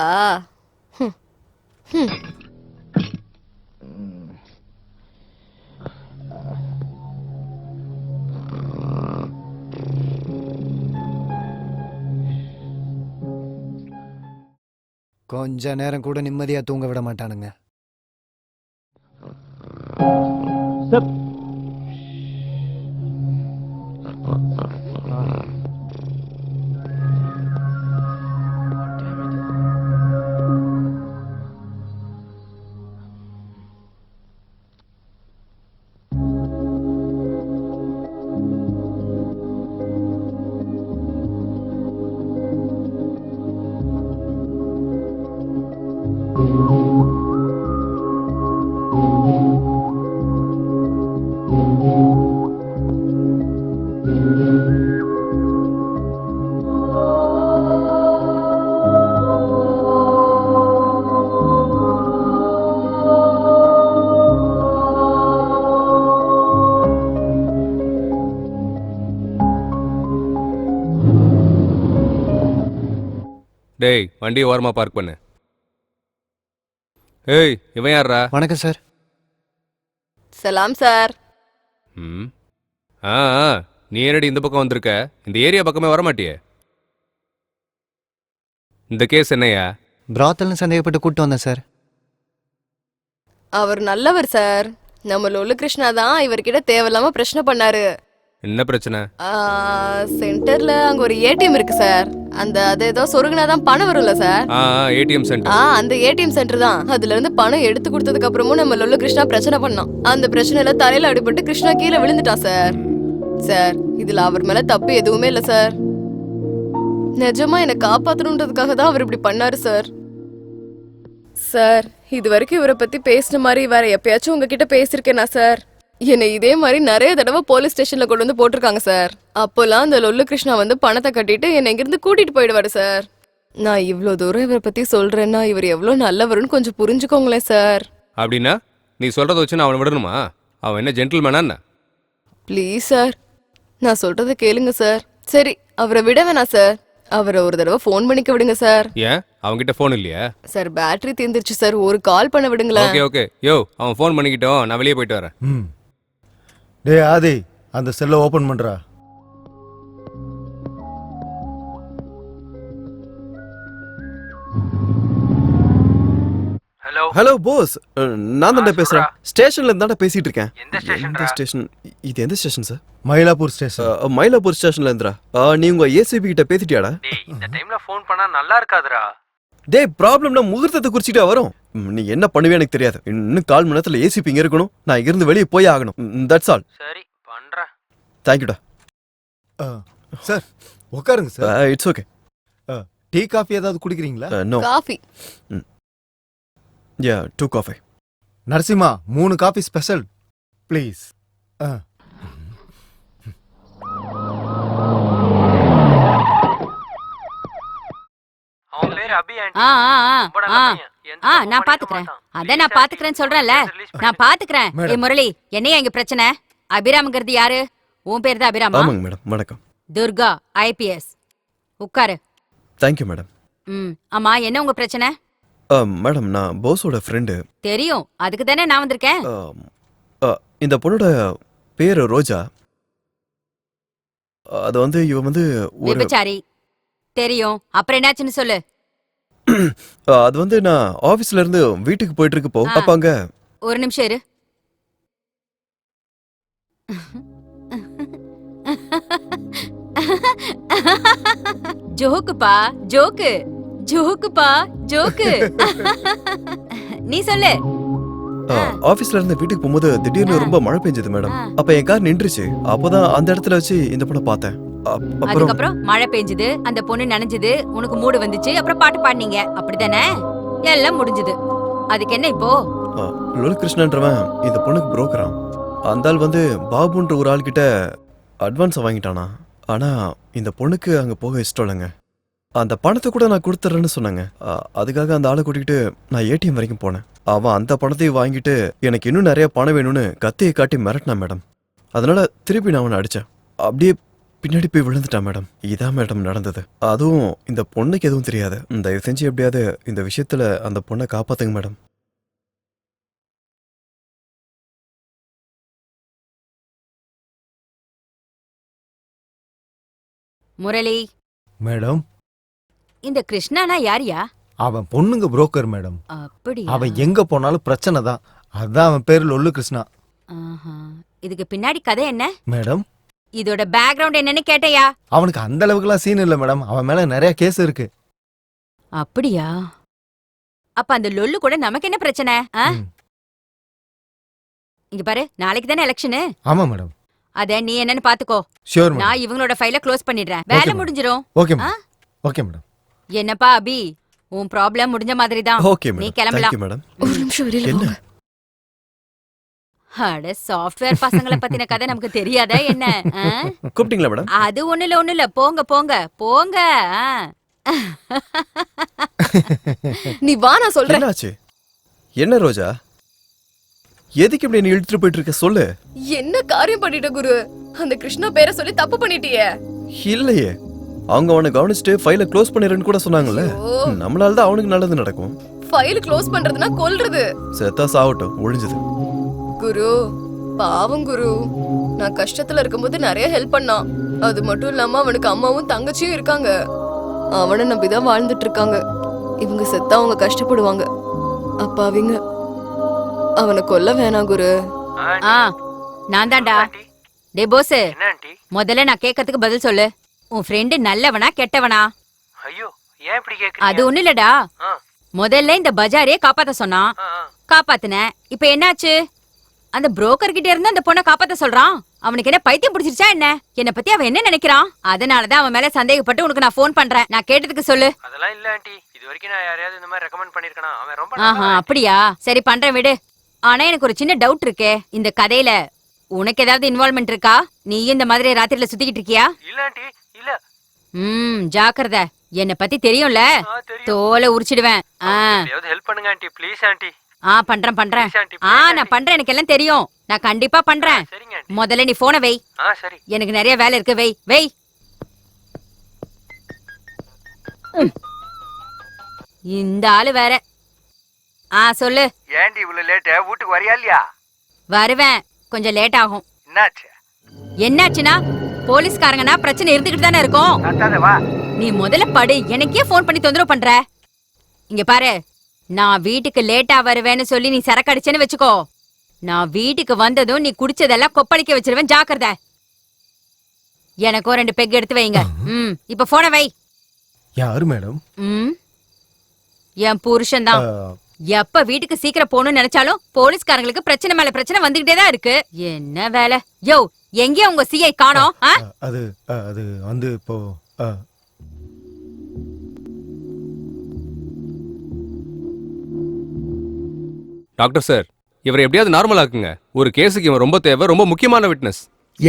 கொஞ்ச நேரம் கூட நிம்மதியா தூங்க விட மாட்டானுங்க. டேய் வண்டியை ஓரமாக பார்க் பண்ணு. ஏய் இவன் யாரா? வணக்கம் சார். சலாம் சார். ம் ஆ நீ என்னடி இந்த பக்கம் வந்திருக்க? இந்த ஏரியா பக்கமே வரமாட்டியே. இந்த கேஸ் என்னையா? பிராத்தல்னு சந்தேகப்பட்டு கூப்பிட்டு வந்தேன் சார். அவர் நல்லவர் சார். நம்ம லொல்லு கிருஷ்ணா தான் இவர்கிட்ட தேவையில்லாம பிரச்சனை பண்ணாரு. என்ன பிரச்சனை? சென்டர்ல அங்க ஒரு ஏடிஎம் இருக்கு சார். அது ஏதோ சொருகுனாதான் பணம் வரும்ல சார். ATM centre. அந்த ஏடிஎம் சென்டர் தான். அதுல இருந்து பணம் எடுத்து கொடுத்ததுக்கு அப்புறமும் நம்ம லொல்லு கிருஷ்ணா பிரச்சனை பண்ணோம். அந்த பிரச்சனையில தலையில அடிபட்டு கிருஷ்ணா கீழே விழுந்துட்டான் சார். சார் இதுல அவர் மேல தப்பு எதுவுமே இல்ல சார். நிஜமா என்னை காப்பாத்தணுன்றதுக்காக தான் அவர் இப்படி பண்ணாரு சார். சார் இது வரைக்கும் இவரை பத்தி பேசின மாதிரி வேற எப்பயாச்சும் உங்ககிட்ட பேசிருக்கேனா சார்? என்னை இதே மாதிரி நிறைய தடவை போலீஸ் ஸ்டேஷன்ல கொண்டு வந்து போட்டிருக்காங்க சார். அப்போல்லாம் அந்த லொல்லு கிருஷ்ணா வந்து பணத்தை கட்டிட்டு என்னை இங்கிருந்து கூட்டிட்டு போயிடுவாரு சார். நான் இவ்வளோ தூரம் இவரை பத்தி சொல்றேன்னா இவர் எவ்வளவு நல்லவருன்னு கொஞ்சம் புரிஞ்சுக்கோங்களேன் சார். அப்படின்னா நீ சொல்றத வச்சு நான் அவனை விடணுமா? அவன் என்ன ஜென்டில்மேனா என்ன? ப்ளீஸ் சார் நான் சொல்றதை கேளுங்க சார். சரி அவரை விட வேணாம் சார். அவரை ஒரு தடவை ஃபோன் பண்ணிக்க விடுங்க சார். ஏன் அவன்கிட்ட ஃபோன் இல்லையா? சார் பேட்டரி தீர்ந்துருச்சு சார். ஒரு கால் பண்ண விடுங்களேன். ஓகே யோ அவன் ஃபோன் பண்ணிக்கிட்டோம், நான் வெளியே போயிட்டு வரேன். டேய் ஆதி அந்த செல்லை ஓபன் பண்றா. ஹலோ போஸ், நான் தான் பேசுறேன். ஸ்டேஷன்ல இருந்தா பேசிட்டு இருக்கேன். எந்த ஸ்டேஷன்? இது எந்த station sir? Mylapore station. Mylapore ஸ்டேஷன்ல இருந்துடா. நீ உங்க ஏசிபி கிட்ட பேசிட்டியாடா? இந்த டைம்ல ஃபோன் பண்ணா நல்லா இருக்காதுடா. டேய் ப்ராப்ளம்னா முகூர்த்தத்தை குறிச்சிட்டா வரும். நீ என்ன பண்ணுவே எனக்கு தெரியாது. இன்னும் 1/4 மணி நேரத்துல ஏசிபி இங்க இருக்கணும். நான் இங்க இருந்து வெளியே போய் ஆகணும். That's all. சரி பண்றேன். தேங்க்யூடா. சார் உட்காருங்க sir. It's okay. Tea coffee ஏதாவது குடிக்கிறீங்களா? No. Coffee. Yeah 2 coffee. Narasimha 3 coffee special please. அவன் பேர் அபி ஆண்டி. நான் பாத்துக்கிறேன். அத நான் பாத்துக்கிறேன்னு சொல்றேன்ல. நான் பாத்துக்கிறேன். ஏய் முரளி, என்னையா இங்க பிரச்சனை? அபிராம்ங்கிறது யாரு? உன் பேர் தான் அபிராமா? ஆமாங்க மேடம். வணக்கம். துர்கா IPS. உட்காரு. Thank you madam. ஆமா என்ன உங்க பிரச்சனை? மேடம் நான் போஸோட ஃப்ரெண்டு. தெரியும், அதுக்கு தானே நான் வந்திருக்கேன். இந்த பொண்ணோட பேரு ரோஜா. அது வந்து இவ வந்து ஒரு விபச்சாரி. தெரியும், அப்புறம் என்னாச்சுன்னு சொல்லு. அது வந்து நான் ஆபீஸ்ல இருந்து வீட்டுக்கு போயிட்டு இருக்கப்போ அப்ப அங்க ஒரு நிமிஷம் இரு. ஜோக்குப்பா ஜோக்கு. ஜோக்குப்பா ஜோக்கு. நீ சொல்லு. ஆபீஸ்ல இருந்து வீட்டுக்கு போகும்போது திடீர்னு ரொம்ப மழை பெஞ்சது மேடம். அப்ப என் கார் நின்றுச்சு. அப்பதான் அந்த இடத்துல வச்சு இந்த பொண்ணை பார்த்தேன். அதுக்கப்புறம் மழை பெஞ்சது, அந்த பொண்ணு நனைஞ்சது, உனக்கு மூடு வந்துச்சு, அப்புறம் பாட்டு பாடினீங்க, அப்படிதானே? எல்லாம் முடிஞ்சது. அதுக்கு என்ன இப்போ? லொல்லு கிருஷ்ணன்றவன் இந்த பொண்ணுக்கு புரோக்கரான். அந்த ஆள் வந்து பாபுன்ற ஒரு ஆள் கிட்ட அட்வான்ஸ் வாங்கிட்டானா. ஆனா இந்த பொண்ணுக்கு அங்க போக இஷ்டம் இல்லைங்க. அந்த பணத்தை கூட நான் கொடுத்துறேன்னு சொன்னாங்க. அதுக்காக அந்த ஆளை கூட்டிகிட்டு நான் ஏடிஎம் வரைக்கும் போனேன். அவன் அந்த பணத்தையும் வாங்கிட்டு எனக்கு இன்னும் நிறைய பணம் வேணும்னு கத்தியை காட்டி மிரட்டினான் மேடம். அதனால திருப்பி நான் அவனை அடித்தேன். அப்படியே பின்னாடி போய் விழுந்துட்டான் மேடம். இதான் மேடம் நடந்தது. அதுவும் இந்த பொண்ணுக்கு எதுவும் தெரியாது. தயவு செஞ்சு எப்படியாவது இந்த விஷயத்துல அந்த பொண்ணை காப்பாத்துங்க மேடம். முரளி மேடம், இந்த கிருஷ்ணானா யாரியா? அவன் பொண்ணுங்க புரோக்கர் மேடம். அப்படியா? அவன் எங்க போனாலும் பிரச்சனை தான். அதான் அவன் பேரு லொல்லு கிருஷ்ணா. ஆஹா. இதுக்கு பின்னாடி கதை என்ன மேடம் இதோட பேக்ரவுண்ட் என்னன்னு கேட்டையா? அவனுக்கு அந்த அளவுக்குலாம் சீன் இல்லை மேடம். அவன் மேல நிறைய கேஸ் இருக்கு. அப்படியா? அப்ப அந்த லொல்லு கூட நமக்கு என்ன பிரச்சனை? இங்க பாரு, நாளைக்கு தானே எலெக்ஷனு. ஆமா மேடம். அத நீ என்னன்னு பாத்துக்கோ. Sure madam. நான் இவங்களோட ஃபைல க்ளோஸ் பண்ணிடுறேன். வேலை முடிஞ்சிரும். Okay madam. Okay madam. என்னப்பா அபி, உன் ப்ராப்ளம் முடிஞ்ச மாதிரி தான். ஓகே நீ மேடம். கிளம்பலாம். Thank you madam. ஒரு நிமிஷம் வெளியில என்ன? வாங்க. அட சாஃப்ட்வேர் பசங்கள பத்தின கதை நமக்கு தெரியாதா என்ன? கூப்பிட்டீங்களா மேடம்? அது ஒண்ணு இல்ல போங்க போங்க போங்க. நீ வா, நான் சொல்றேன். என்னாச்சு? என்ன ரோஜா, எதுக்கு இப்படி நீ இழுத்துட்டு போயிட்டு இருக்க? சொல்லு. என்ன காரியம் பண்ணிட்ட குரு? அந்த கிருஷ்ணா பேரை சொல்லி தப்பு பண்ணிட்டியே. இல்லையே, அவங்க அவனை கவனிச்சுட்டு ஃபைலை க்ளோஸ் பண்ணிடுறேன்னு கூட சொன்னாங்கல்ல. நம்மளால தான் அவனுக்கு நல்லது நடக்கும். ஃபைல் க்ளோஸ் பண்றதுனா கொல்றது. செத்தா சாவட்டும், ஒழிஞ்சது. குரு பாவம் குரு, நான் கஷ்டத்துல இருக்கும்போது நிறைய ஹெல்ப் பண்ணான். அது மட்டும் இல்லாம அவனுக்கு அம்மாவும் தங்கச்சியும் இருக்காங்க. அவனை நம்பிதான் வாழ்ந்துட்டு இருக்காங்க. இவங்க செத்தா அவங்க கஷ்டப்படுவாங்க. அப்பாவிங்க, அவனை கொல்ல வேணாம் குரு. நான் தான்டா. டே போஸ், முதல்ல நான் கேட்கறதுக்கு பதில் சொல்லு. உன் ஃப்ரெண்டு நல்லவனா கெட்டவனா? ஐயோ, ஏன் இப்படி கேக்குறீங்க? அது ஒண்ணு இல்லடா. முதல்ல இந்த பஜாரே காப்பாத்த சொன்னான், காப்பாத்துன. இப்ப என்னாச்சு? அந்த புரோக்கர் கிட்ட இருந்து அந்த பொண்ணை காப்பாத்த சொல்றான். அவனுக்கு என்ன பைத்தியம் பிடிச்சிருச்சா என்ன? என்ன பத்தி அவன் என்ன நினைக்கிறான்? அதனாலதான் அவன் மேல சந்தேகப்பட்டு உனக்கு நான் போன் பண்றேன். நான் கேட்டதுக்கு சொல்லு. அதெல்லாம் இல்ல ஆண்டி, இது வரைக்கும் நான் யாரையாவது இந்த மாதிரி ரெக்கமெண்ட் பண்ணிருக்கேனா? அவன் ரொம்ப அப்படியா? சரி பண்றேன் விடு. ஆனா எனக்கு ஒரு சின்ன டவுட் இருக்கே. இந்த கதையில உனக்கு ஏதாவது இன்வால்வ்மெண்ட் இருக்கா? நீ இந்த மாதிரி ராத்திரில சுத்திக்கிட்டு இருக்கியா? இல்ல ஆண்டி, இல்ல. ஜாக்கிரதை. என்ன பத்தி தெரியும்ல, தோலை உரிச்சிடுவேன். ஹெல்ப் பண்ணுங்க ஆண்டி, ப்ளீஸ் ஆண்டி. பண்றேன். நான் பண்றேன், எனக்கு எல்லாம் தெரியும். நான் கண்டிப்பா பண்றேன். முதல்ல நீ போனை வை. சரி. எனக்கு நிறைய வேலை இருக்கு. வை. இந்த ஆளு வேற. சொல்லு. ஏண்டி இவ்வளவு லேட்? வீட்டுக்கு வரியா இல்லையா? வருவேன், கொஞ்சம் லேட் ஆகும். என்னாச்சு? என்னாச்சுன்னா போலீஸ்காரங்கன்னா பிரச்சனை இருந்துகிட்டு தானே இருக்கும். நீ முதல்ல படு, எனக்கே போன் பண்ணி தொந்தரவு பண்ற. இங்க பாரு, நான் வீட்டுக்கு லேட்டா வருவேன்னு சொல்லி நீ சரக்கு அடிச்சேன்னு வச்சுக்கோ. நான் வீட்டுக்கு வந்ததும் நீ குடிச்சதெல்லாம் கொப்பளிக்க வச்சிருவேன், ஜாக்கிரதை. எனக்கும் 2 பெக் எடுத்து வைங்க. இப்ப போன வை. யாரு மேடம்? என் புருஷன் தான். எப்ப வீட்டுக்கு சீக்கிரம் போகணும்னு நினைச்சாலும் போலீஸ்காரங்களுக்கு பிரச்சனை மேல பிரச்சனை வந்துகிட்டே தான் இருக்கு. என்ன வேலை? யோ, எங்கே உங்க சிஐ காணோம்? அது வந்து இப்போ டாக்டர் சார், இவரை எப்படியாவது நார்மல் ஆக்குங்க. ஒரு கேஸுக்கு இவன் ரொம்ப தேவை, ரொம்ப முக்கியமான விட்னஸ்.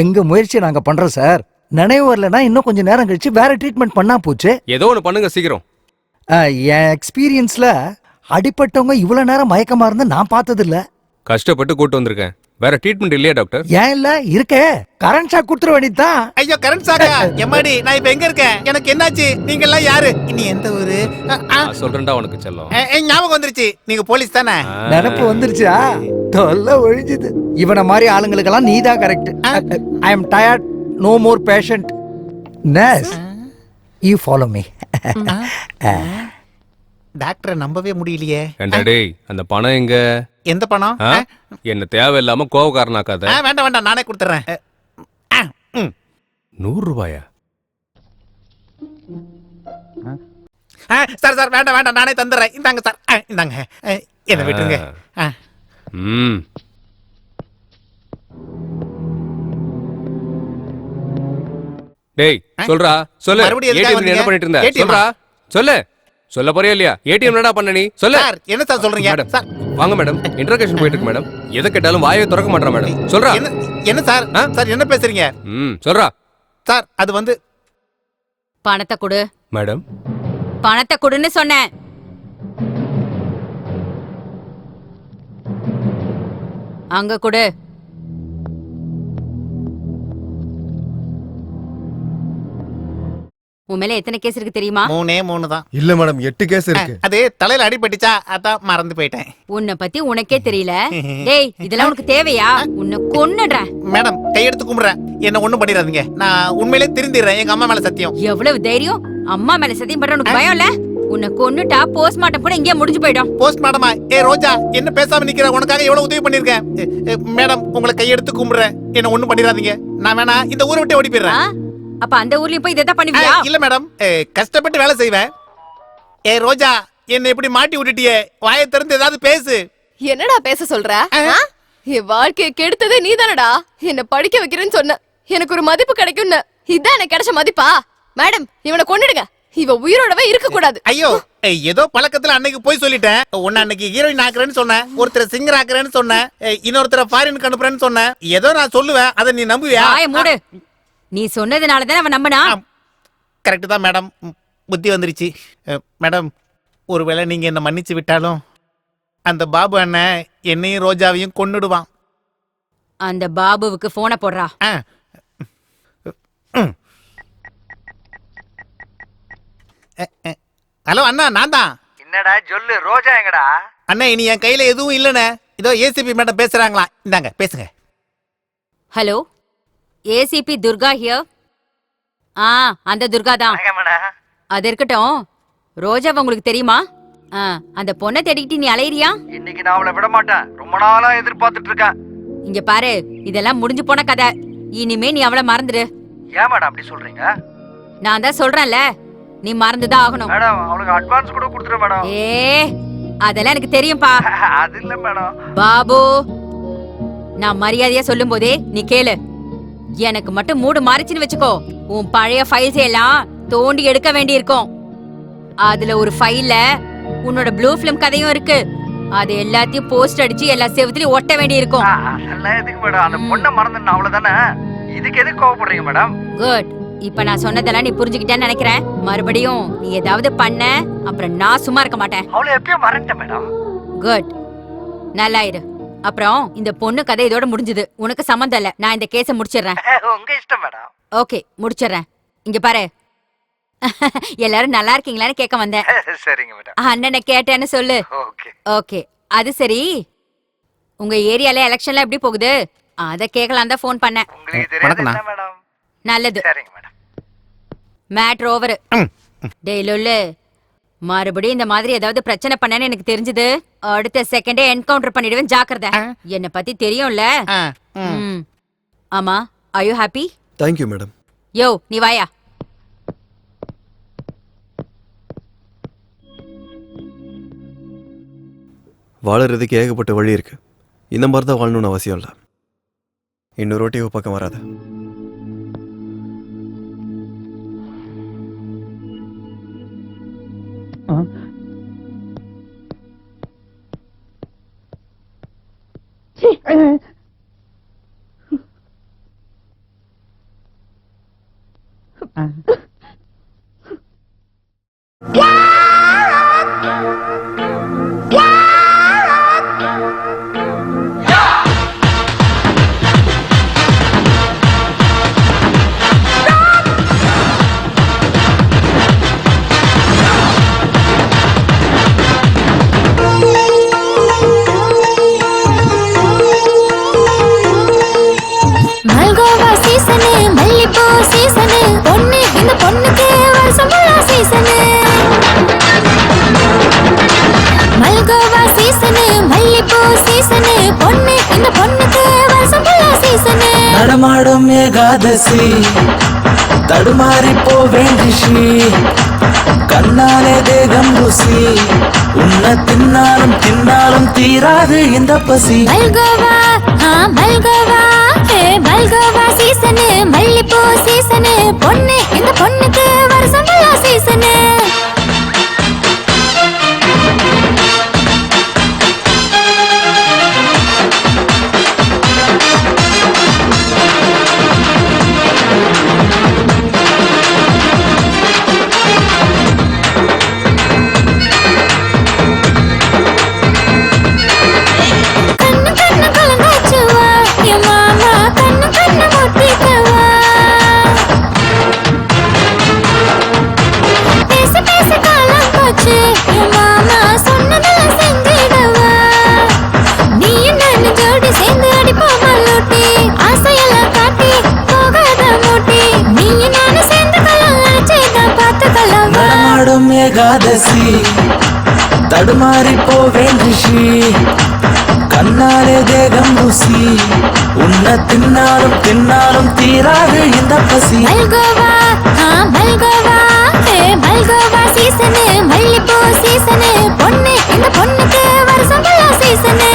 எங்க முயற்சி நாங்க பண்றோம் சார். நினைவு வரலன்னா இன்னும் கொஞ்சம் நேரம் கழிச்சு வேற ட்ரீட்மெண்ட் பண்ணா போச்சு. ஏதோ ஒன்று பண்ணுங்க சீக்கிரம். என் எக்ஸ்பீரியன்ஸ்ல அடிப்பட்டவங்க இவ்வளவு நேரம் மயக்கமா இருந்து நான் பார்த்தது இல்ல. கஷ்டப்பட்டு கூட்டு வந்திருக்கேன். வேற ட்ரீட்மெண்ட் இல்லையா டாக்டர்? ஏன் இல்ல, இருக்கே. கரண்ட் ஷாக் குடுத்துற வேண்டியதுதான். ஐயோ, கரண்ட் ஷாக்கா? எம்மாடி, நான் இப்ப எங்க இருக்கேன்? எனக்கு என்னாச்சு? நீங்க எல்லாம் யாரு? நீ எந்த ஊரு? சொல்றேன்டா உனக்கு செல்லம். ஞாபகம் வந்துருச்சு, நீங்க போலீஸ் தானே? நினைப்பு வந்துருச்சா? தொல்லை ஒழிஞ்சுது. இவனை மாதிரி ஆளுங்களுக்கெல்லாம் நீதான் correct. I am tired, no more patient. Nurse, you follow me. டாக்டரை நம்பவே முடியலையே. டேய், அந்த பணம் எங்க? எந்த பணம்? என்ன தேவையில்லாம கோவக்காரனாக்காத. வேண்டாம், நானே கொடுத்துறேன். 100 ரூபாயா? சார் வேண்டாம், நானே தந்துடுறேன். இந்தாங்க சார், இந்தாங்க. என்ன விட்டுருங்க. டேய் சொல்றா, சொல்லு. மறுபடியும் ஏடிஎம் என்ன பண்ணிட்டு இருந்த? சொல்றா, சொல்லு. சொல்ல போறியா இல்லையா? ஏடிஎம் என்னடா பண்ண நீ? சொல்லு. சார், என்ன சார் சொல்றீங்க? சார் வாங்க மேடம், இன்டர்கேஷன் போயிட்டு இருக்கு மேடம். எதை கேட்டாலும் வாயை திறக்க மாட்டறா மேடம். சொல்றா. என்ன சார்? சார் என்ன பேசுறீங்க? சொல்றா. சார், அது வந்து பணத்தை கொடு. மேடம், பணத்தை கொடுன்னு சொன்னேன். அங்க கொடு. உன் மேல எத்தனை கேஸ் இருக்கு தெரியுமா? 3 தான். இல்ல மேடம், 8 கேஸ் இருக்கு. அது தலையில அடிபட்டுச்சா, அதான் மறந்து போயிட்டேன். உன்னை பத்தி உனக்கே தெரியல. டேய், இதெல்லாம் உனக்கு தேவையா? உன்னை கொன்னுடுறேன். மேடம், கையெடுத்து கும்பிடுறேன், என்ன ஒண்ணும் பண்ணிடாதீங்க. நான் உண்மையிலே திருந்திடுறேன், எங்க அம்மா மேல சத்தியம். எவ்வளவு தைரியம்! அம்மா மேல சத்தியம் பண்ற உனக்கு பயம் இல்ல? உன்னை கொன்னுட்டா போஸ்ட்மார்ட்டம் கூட இங்கே முடிஞ்சு போயிடும். போஸ்ட்மார்ட்டமா? ரோஜா, என்ன பேசாம நிக்கிற? உனக்காக எவ்வளவு உதவி பண்ணிருக்கேன். மேடம், உங்களை கையெடுத்து கும்பிடுறேன், என்ன ஒண்ணும் பண்ணிடாதீங்க. நான் வேணா இந்த ஊரை விட்டு ஓடி போயிடுறேன். அப்ப அந்த ஊர்லயும் போய் இதை பண்ணுவியா? இல்ல மேடம், கஷ்டப்பட்டு வேலை செய்வேன். ரோஜா, என்ன இப்படி மாட்டி விட்டுட்டியே, வாயை திறந்து ஏதாவது பேசு. என்னடா பேச சொல்ற? என் வாழ்க்கையை கெடுத்ததே நீ தானடா. என்ன படிக்க வைக்கிறேன்னு சொன்ன, எனக்கு ஒரு மதிப்பு கிடைக்கும்னு. இதான் எனக்கு கிடைச்ச மதிப்பா? மேடம், இவனை கொன்னுடுங்க. இவ உயிரோடவே இருக்க கூடாது. ஐயோ, ஏதோ பழக்கத்துல அன்னைக்கு போய் சொல்லிட்டேன். உன்ன அன்னைக்கு ஹீரோயின் ஆக்குறேன்னு சொன்னேன், ஒருத்தர் சிங்கர் ஆக்குறேன்னு சொன்னேன், இன்னொருத்தர ஃபாரினுக்கு அனுப்புறேன்னு சொன்னேன். ஏதோ நான் சொல்லுவேன், அதை நீ நம்புவியா? மூடு. நீ சொன்னதுனால தான் அவன் நம்பினா. கரெக்ட் தான் மேடம், புத்தி வந்துருச்சு. மேடம், ஒருவேளை நீங்க என்ன மன்னிச்சு விட்டாலும் அந்த பாபு அண்ணன் என்னையும் ரோஜாவையும் கொன்னுடுவான். அந்த பாபுவுக்கு போனை போடுறா. ஹலோ அண்ணா, நான் தான். என்னடா சொல்லு, ரோஜா எங்கடா? அண்ணா, இனி என் கையில எதுவும் இல்லைண்ணே. இதோ ஏசிபி மேடம் பேசுறாங்களா, இந்தாங்க பேசுங்க. Hello, ACP Durga here. அந்த துர்கா தான். அது இருக்கட்டும், ரோஜாவை உங்களுக்கு தெரியுமா? அந்த பொண்ணை தேடிக்கிட்டு நீ அலையிறியா? இன்னைக்கு நான் அவளை விட மாட்டேன், ரொம்ப நாளா எதிர்பார்த்துட்டு இருக்கேன். இங்க பாரு, இதெல்லாம் முடிஞ்சு போன கதை. இனிமே நீ அவளை மறந்துடு. ஏன் மேடம் அப்படி சொல்றீங்க? நான் தான் சொல்றேன்ல, நீ மறந்துதான் ஆகணும். மேடம், அவளுக்கு அட்வான்ஸ் கூட கொடுத்துறேன் மேடம். அதெல்லாம் எனக்கு தெரியும்பா. அது இல்ல மேடம். பாபு, நான் மரியாதையா சொல்லும் போதே நீ கேளு. எனக்கு மட்டும் மூடு மாறிச்சுன்னு வச்சுக்கோ, உன் பழைய ஃபைல்ஸ் எல்லாம் தோண்டி எடுக்க வேண்டி இருக்கும். அதுல ஒரு ஃபைல்ல உன்னோட ப்ளூ ஃபிலிம் கதையும் இருக்கு. அது எல்லாத்தையும் போஸ்ட் அடிச்சு எல்லா செவத்துலயும் ஒட்ட வேண்டி இருக்கும். அதெல்லாம் எதுக்கு மேடம்? அந்த பொண்ணை மறந்துட்டேன், அவ்வளவுதானே. இதுக்கு எதுக்கு கோவப்படுறீங்க மேடம்? குட். இப்ப நான் சொன்னதெல்லாம் நீ புரிஞ்சுக்கிட்டேன்னு நினைக்கிறேன். மறுபடியும் நீ ஏதாவது பண்ண, அப்புறம் நான் சும்மா இருக்க மாட்டேன். அவளை எப்பயும் மறந்துட்டேன் மேடம். குட், நல்லா இரு. அப்புறம் இந்த பொண்ணு கதை இதோட முடிஞ்சது. உனக்கு சம்மந்தம் இல்ல. நான் இந்த கேஸை முடிச்சிடுறேன். உங்க இஷ்டம் மேடம். ஓகே, முடிச்சிடுறேன். இங்க பாரு, எல்லாரும் நல்லா இருக்கீங்களான்னு கேட்க வந்தேன். சரிங்க மேடம். அண்ணனை கேட்டேன்னு சொல்லு. ஓகே, அது சரி. உங்க ஏரியால எலெக்ஷன்லாம் எப்படி போகுது? அத கேட்கலாம் தான் ஃபோன் பண்ணேன். நல்லது. Matter over. டெய்லி மறுபடியும் இந்த மாதிரி ஏதாவது பிரச்சனை பண்ணேன்னு எனக்கு தெரிஞ்சது, அடுத்த செகண்டே என்கவுண்டர் பண்ணிடுவேன். ஜாக்கிரதை. என்ன பத்தி தெரியும்ல. ஆமா, are you happy? Thank you madam. Yo, நீ வாயா. வாழறதுக்கு ஏகப்பட்ட வழி இருக்கு. இந்த மாதிரி தான் வாழணும்னு அவசியம் இல்லை. இன்னொரு ரோட்டியோ பக்கம் வராத. நடமாடும் ஏகாதசி தடுமாறி போவேண்டிஷி கண்ணாலே தேகம் ருசி உன்னை தின்னாலும் தின்னாலும் தீராது இந்த பசி. மல்கோவா மல்கோவா மல்கோவா சீசனு, மல்லிப்பூ சீசனு, பொண்ணு இந்த பொண்ணுக்கு வருஷம் ஃபுல்லா சீசனு. பேச தடுமாறி போவேன் ரிஷி கண்ணாலே தேகம் ருசி உன்னை தின்னாலும் தின்னாலும் தீராது இந்த பசி மல்கோவா மல்கோவா மல்கோவா சீசனு மல்லிப்பூ சீசனு பொண்ணு இந்த பொண்ணுக்கு வருஷம் சீசனு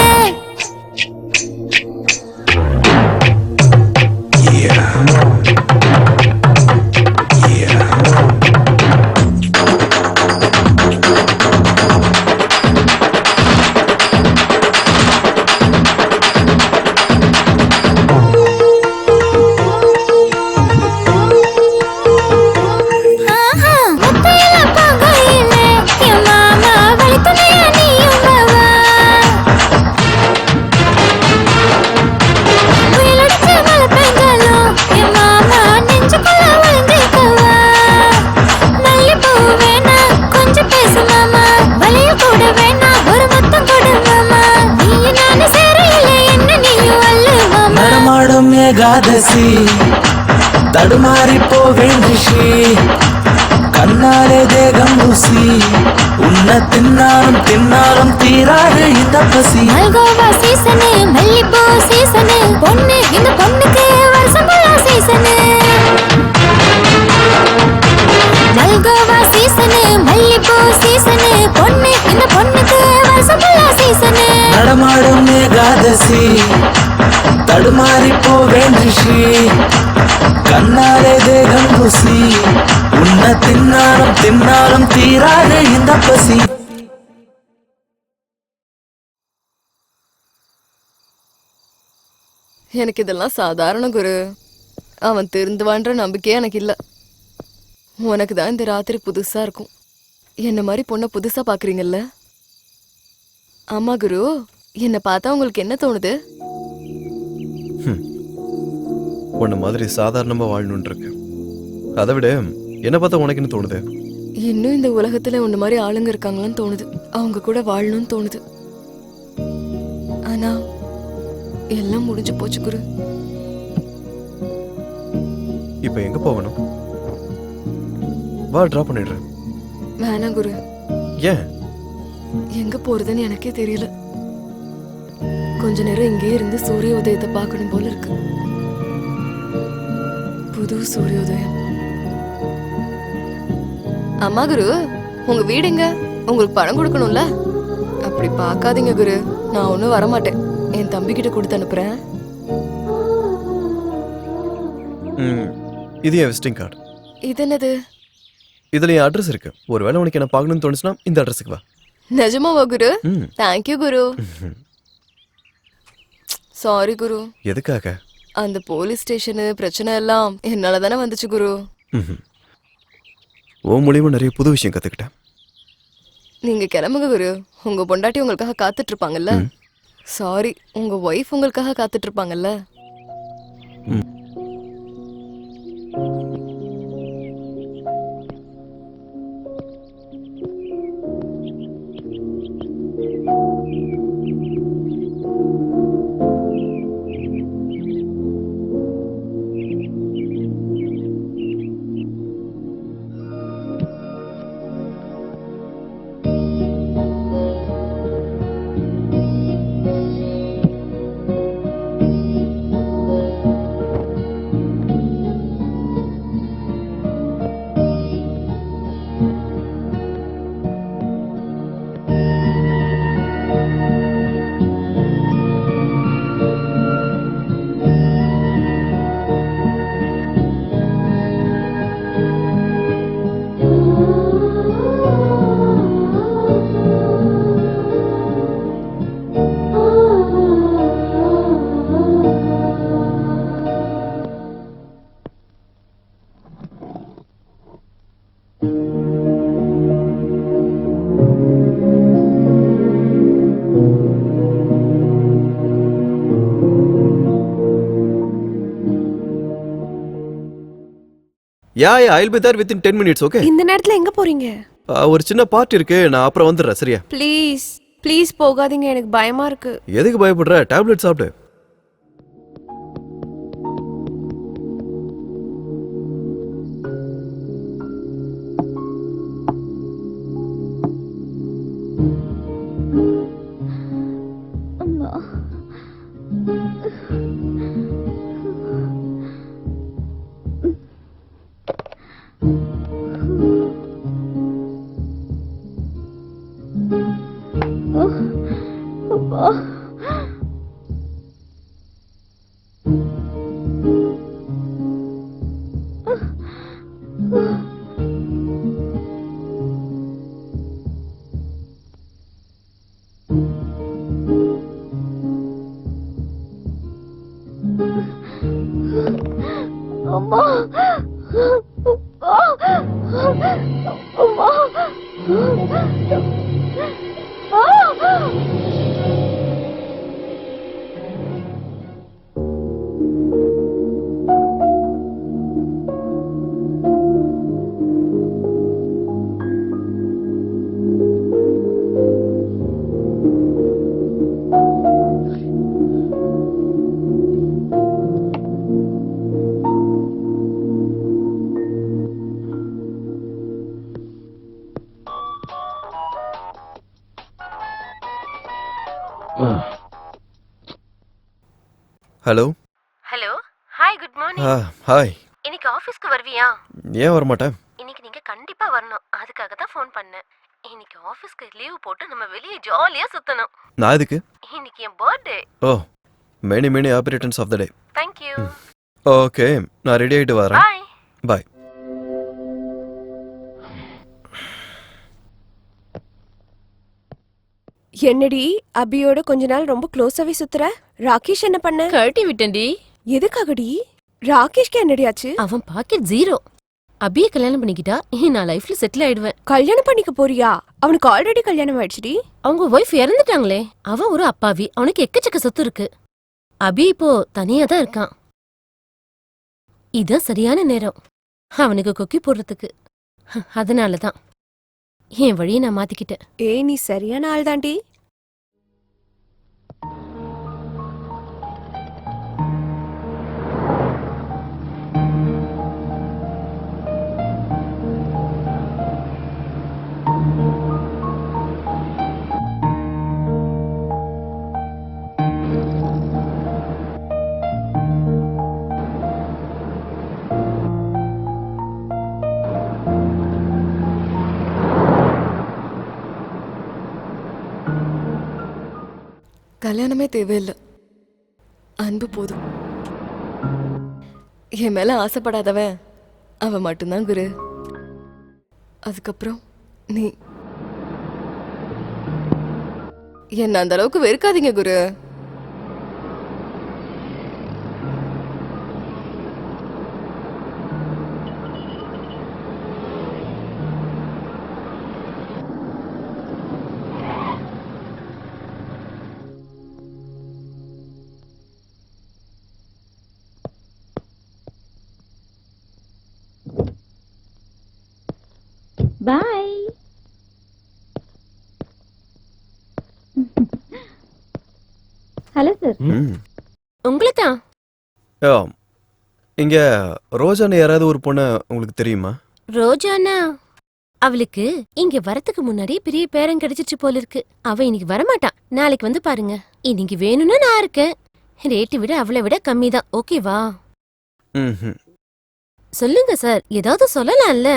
ஏகாதசி தடுமாறி போவேன் ரிஷி கண்ணாலே தேகம் ருசி உன்னை தின்னாலும் தின்னாலும் தீராது இந்த பசி மல்கோவா சீசனு மல்லிப்பூ சீசனு பொண்ணு இந்த பொண்ணுக்கு வருஷம் சீசனு மல்கோவா சீசனு மல்லிப்பூ சீசனு பொண்ணு இந்த பொண்ணுக்கு வருஷம் சீசனு நடமாடும் ஏகாதசி தடுமாறி போவேன் ரிஷி கண்ணாலே தேகம் ருசி உன்னை தின்னாலும் தின்னாலும் தீராது இந்த பசி எனக்கு இதெல்லாம் சாதாரண குரு. அவன் திருந்துவான்ற நம்பிக்கையே எனக்கு இல்ல. உனக்கு தான் இந்த ராத்திரி புதுசா இருக்கும். என்ன மாதிரி பொண்ணை புதுசா பாக்குறீங்கல்ல? ஆமா குரு, என்ன பார்த்தா உங்களுக்கு என்ன தோணுது? உன்ன மாதிரி சாதாரணமா வாழணும்னு இருக்கு. அதை விட என்ன பார்த்தா உனக்கு என்ன தோணுது? இன்னும் இந்த உலகத்துல உன்ன மாதிரி ஆளுங்க இருக்காங்களான்னு தோணுது. அவங்க கூட வாழணும்னு தோணுது. ஆனா எல்லாம் முடிஞ்சு போச்சு குரு. இப்ப எங்க போகணும்? வா, டிராப் பண்ணிடுறேன். வேணாம் குரு. ஏன்? எங்க போறதுன்னு எனக்கே தெரியல. கொஞ்ச நேரம் இங்கே இருந்து சூரிய உதயத்தை பார்க்கணும் போல இருக்கு. புது சூரியோதயம். அம்மா குரு, உங்க வீடு எங்க? உங்களுக்கு பணம் கொடுக்கணும்ல? அப்படி பார்க்காதீங்க குரு, நான் ஒன்னும் வரமாட்டேன். என் தம்பி கிட்ட கொடுத்து அனுப்புறேன். இது என் விசிட்டிங் கார்டு. இது என்னது? இதுல என் அட்ரஸ் இருக்கு. ஒருவேளை உனக்கு என்ன பார்க்கணும்னு தோணுச்சுன்னா இந்த அட்ரஸுக்கு வா. நிஜமாவா குரு? தேங்க்யூ குரு. சாரி குரு. எதுக்காக? அந்த போலீஸ் ஸ்டேஷனு பிரச்சனை எல்லாம் என்னால தானே வந்துச்சு குரு. ஓ மூலியமா நிறைய புது விஷயம் கத்துக்கிட்டேன். நீங்க கிளம்புங்க குரு. உங்க பொண்டாட்டி உங்களுக்காக காத்துட்டு இருப்பாங்கல்ல? சாரி, உங்க ஒய்ஃப் உங்களுக்காக காத்துட்டு இருப்பாங்கல்ல? I'll be there within 10 minutes, okay? இந்த நேரத்துல எங்க போறீங்க? ஒரு சின்ன பார்ட்டி இருக்கு, நான் அப்புறம் வந்துடுறேன், சரியா? ப்ளீஸ் போகாதீங்க, எனக்கு பயமா இருக்கு. எதுக்கு பயப்படுற? டேப்லெட் சாப்பிடு. Hello. Hello, hi, good morning. Hi. இன்னைக்கு ஆபீஸ்க்கு வருவியா? ஏன் வரமாட்டேன்? இன்னைக்கு நீங்க கண்டிப்பா வரணும், அதுக்காக தான் ஃபோன் பண்ணேன். இன்னைக்கு ஆபீஸ்க்கு லீவ் போட்டு நம்ம வெளியே ஜாலியா சுத்தணும். நான் எதுக்கு? இன்னைக்கு என் birthday. Oh, many many happy returns of the day. Thank you. Okay, நான் ரெடி ஆயிட்டு வரேன். பாய். பாய். என்னடி அபியோட கொஞ்ச நாள் ரொம்ப க்ளோஸாவே சுத்துற? ராகேஷ் என்ன பண்ண? கழட்டி விட்டேன்டி. எதுக்காகடி? ராகேஷ்க்கு என்னடி ஆச்சு? அவன் பாக்கெட் ஜீரோ. அபியை கல்யாணம் பண்ணிக்கிட்டா நான் லைஃப்ல செட்டில் ஆயிடுவேன். கல்யாணம் பண்ணிக்க போறியா? அவனுக்கு ஆல்ரெடி கல்யாணம் ஆயிடுச்சுடி. அவங்க ஒய்ஃப் இறந்துட்டாங்களே. அவன் ஒரு அப்பாவி, அவனுக்கு எக்கச்சக்க சொத்து இருக்கு. அபி இப்போ தனியா தான் இருக்கான். இதான் சரியான நேரம் அவனுக்கு கொக்கி போடுறதுக்கு. அதனாலதான் என் வழியை நான் மாத்திக்கிட்டேன். நீ சரியான ஆள் தாண்டி. கல்யாணமே தேவையில்லை, அன்பு போதும். என் மேல ஆசைப்படாதவன் அவன் மட்டும்தான் குரு. அதுக்கப்புறம் நீ என்ன அந்த அளவுக்கு வெறுக்காதீங்க குரு. பாய். Hello sir. உங்களை தான். இங்க ரோஜான்னு யாராவது ஒரு பொண்ணு உங்களுக்கு தெரியுமா? ரோஜானா? அவளுக்கு இங்க வரதுக்கு முன்னாடி பெரிய பேரம் கிடைச்சிச்சு போல இருக்கு. அவ இன்னைக்கு வரமாட்டான், நாளைக்கு வந்து பாருங்க. இன்னைக்கு வேணும்னா நான் இருக்கேன். ரேட்டு விட அவளை விட கம்மி தான், ஓகேவா? சொல்லுங்க சார், ஏதாவது சொல்லலாம்ல.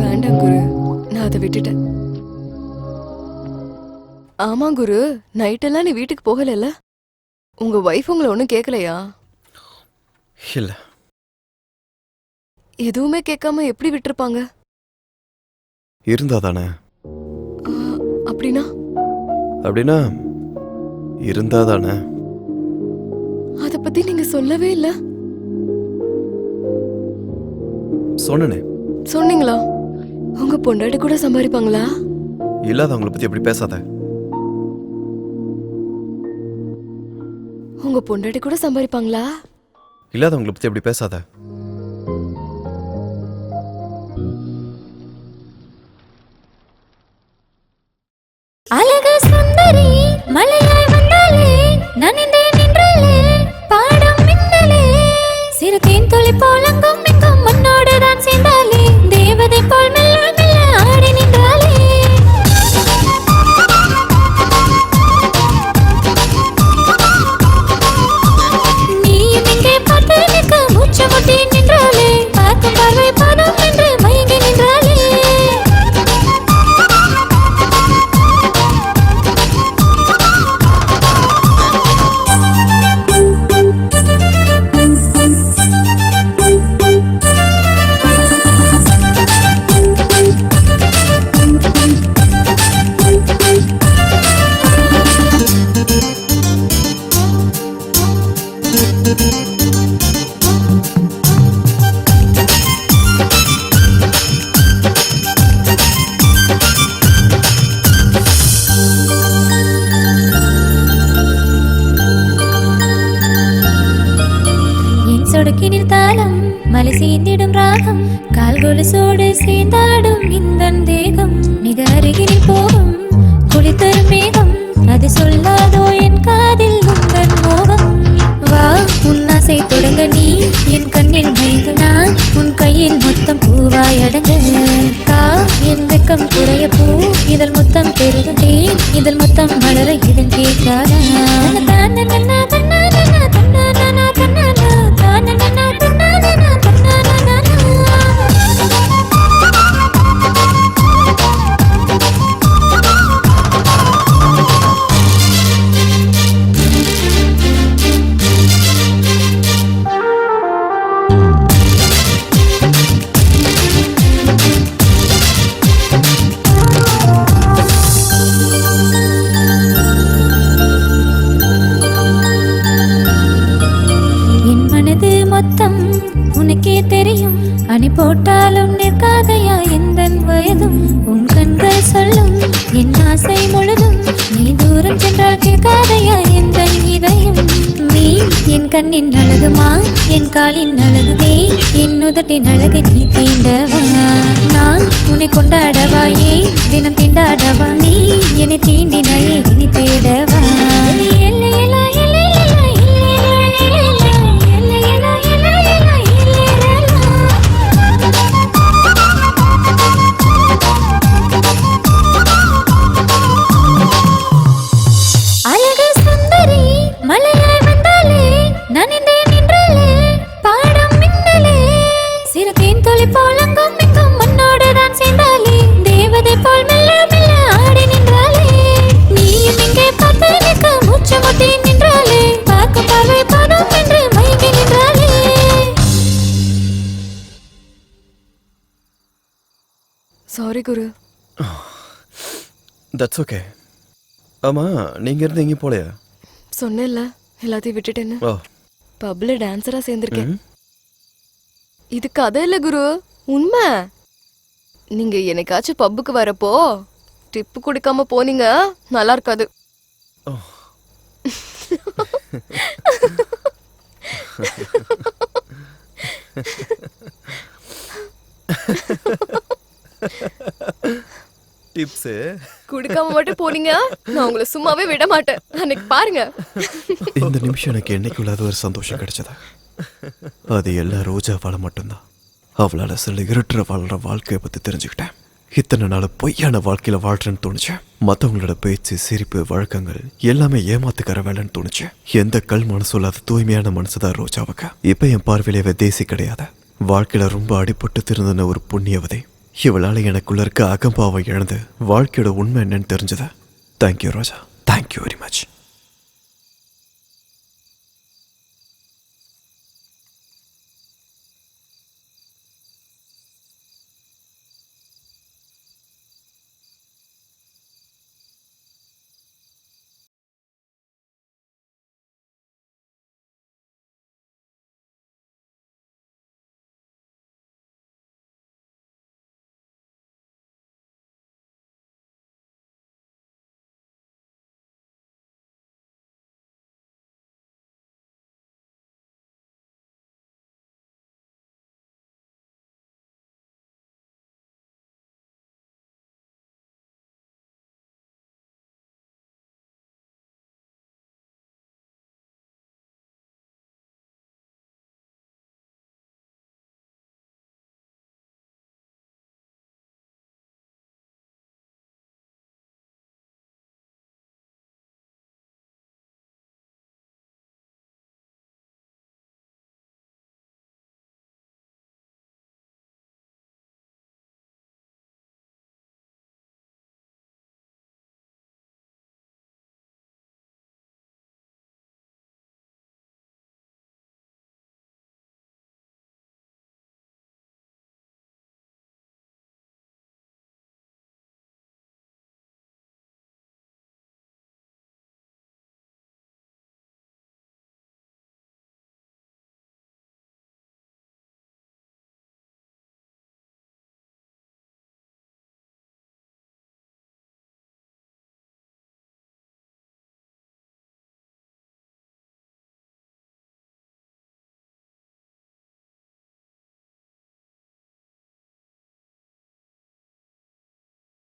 வேண்டாம் குரு, நான் அதை விட்டுட்டேன். ஆமா குரு, நைட்டெல்லாம் நீ வீட்டுக்கு போகல. உங்க வைஃப் உங்களை ஒன்னும் கேட்கலையா? இல்ல. எதுவுமே கேட்காம எப்படி விட்டுருப்பாங்க? இருந்தா தானே. அப்படின்னா? அப்படின்னா இருந்தா தானே. அத பத்தி நீங்க சொல்லவே இல்ல. சொன்னனே. சொன்னீங்களா? உங்க பொண்டாட்டி கூட சம்பாதிப்பாங்களா? இல்லாதவங்களை பத்தி எப்படி பேசாத. உங்க பொண்டாட்டி கூட சம்பாதிப்பாங்களா? இல்லாதவங்களை பத்தி எப்படி பேசாத. அழகு சுந்தரி மலையாய் வந்தாலே நனைந்தே நின்றாலே பாடம் மின்னலே சிறு தேன் துளி போலங்கும் எங்கும் மண்ணோடு தான் சேர்ந்தாலே தேவதை போல் மெல்ல மெல்ல ஆடி நின்றாலே நீயும் இங்கே பார்த்து நிற்க மூச்சு முட்டி நின்றாலே பார்க்கும் பார்வை பணம் என்று மயங்கி நின்றாலே சொடுக்கினில் தாளம் மலை சேர்ந்திடும் ராகம் கால்கொலுசோடு சேர்ந்தாடும் இந்த தேகம் மிக அருகினில் போகும் குளித்தரும் மேகம் அது சொல்லாதோ என் காதில் உங்கள் மோகம் வா உன்னாசை தொடங்க நீ என் கண்ணில் மயங்க நான் உன் கையில் மொத்தம் பூவாய் அடங்க கா என் வெக்கம் குறைய பூ இதழ் முத்தம் பெருகுதே இதழ் முத்தம் மலர இதன் கேட்காத தான நன்னா தன்னா நன்னா தன்னா நன்னா தன்னா தான நன்னா தன்னா நன்னா தன்னா நன்னா உனக்கே தெரியும் அணி போட்டாலும் நிற்காதையா எந்த வயதும் உன் கண்கள் சொல்லும் என் ஆசை முழுதும் நீ தூரம் சென்றால் கேட்காதையா எந்த இதயம் நீ என் கண்ணின் அழகுமா என் காலின் அழகுதே என் உதட்டின் அழகு நீ தீண்டவா நான் உன்னை கொண்டாடவாயே தினம் தீண்டாடவா நீ என்னை தீண்டினாயே இனி தேடவா எல்லையெல்லாம் சாரி குரு. That's okay. ஆமா நீங்க இருந்து எங்கேயும் போலையா? சொன்னேன்ல எல்லாத்தையும் விட்டுட்டேன்னு. பப்ல டான்ஸரா சேர்ந்திருக்கேன். இது கதை இல்ல குரு, உண்மை. நீங்க என்னைக்காச்சும் பப்புக்கு வரப்போ டிப்பு குடிக்காம போனீங்க நல்லா இருக்காது. டிப்ஸ் குடிக்காம மட்டும் போனீங்க நான் உங்களை சும்மாவே விட மாட்டேன். அன்னைக்கு பாருங்க. இந்த நிமிஷம் எனக்கு என்னைக்குள்ளாத ஒரு சந்தோஷம் கிடைச்சதா அது எல்லாம் ரோஜாவால மட்டும்தான். அவளால சில இருட்டுற வாழ்ற வாழ்க்கையை பத்தி தெரிஞ்சுக்கிட்டேன். இத்தனை நாள் பொய்யான வாழ்க்கையில வாழ்றேன்னு தோணுச்சு. மற்றவங்களோட பேச்சு சிரிப்பு வழக்கங்கள் எல்லாமே ஏமாத்துக்கிற வேலைன்னு தோணுச்சு. எந்த கல் மனசு இல்லாத தூய்மையான மனசுதான் ரோஜாவுக்கு. இப்ப என் பார்வையிலே தேசி கிடையாது. வாழ்க்கையில ரொம்ப அடிபட்டு திருந்தின ஒரு புண்ணியவதை. இவளால எனக்குள்ள இருக்க அகம்பாவை இழந்து வாழ்க்கையோட உண்மை என்னன்னு தெரிஞ்சது. தேங்க்யூ ரோஜா, தேங்க்யூ வெரி மச்.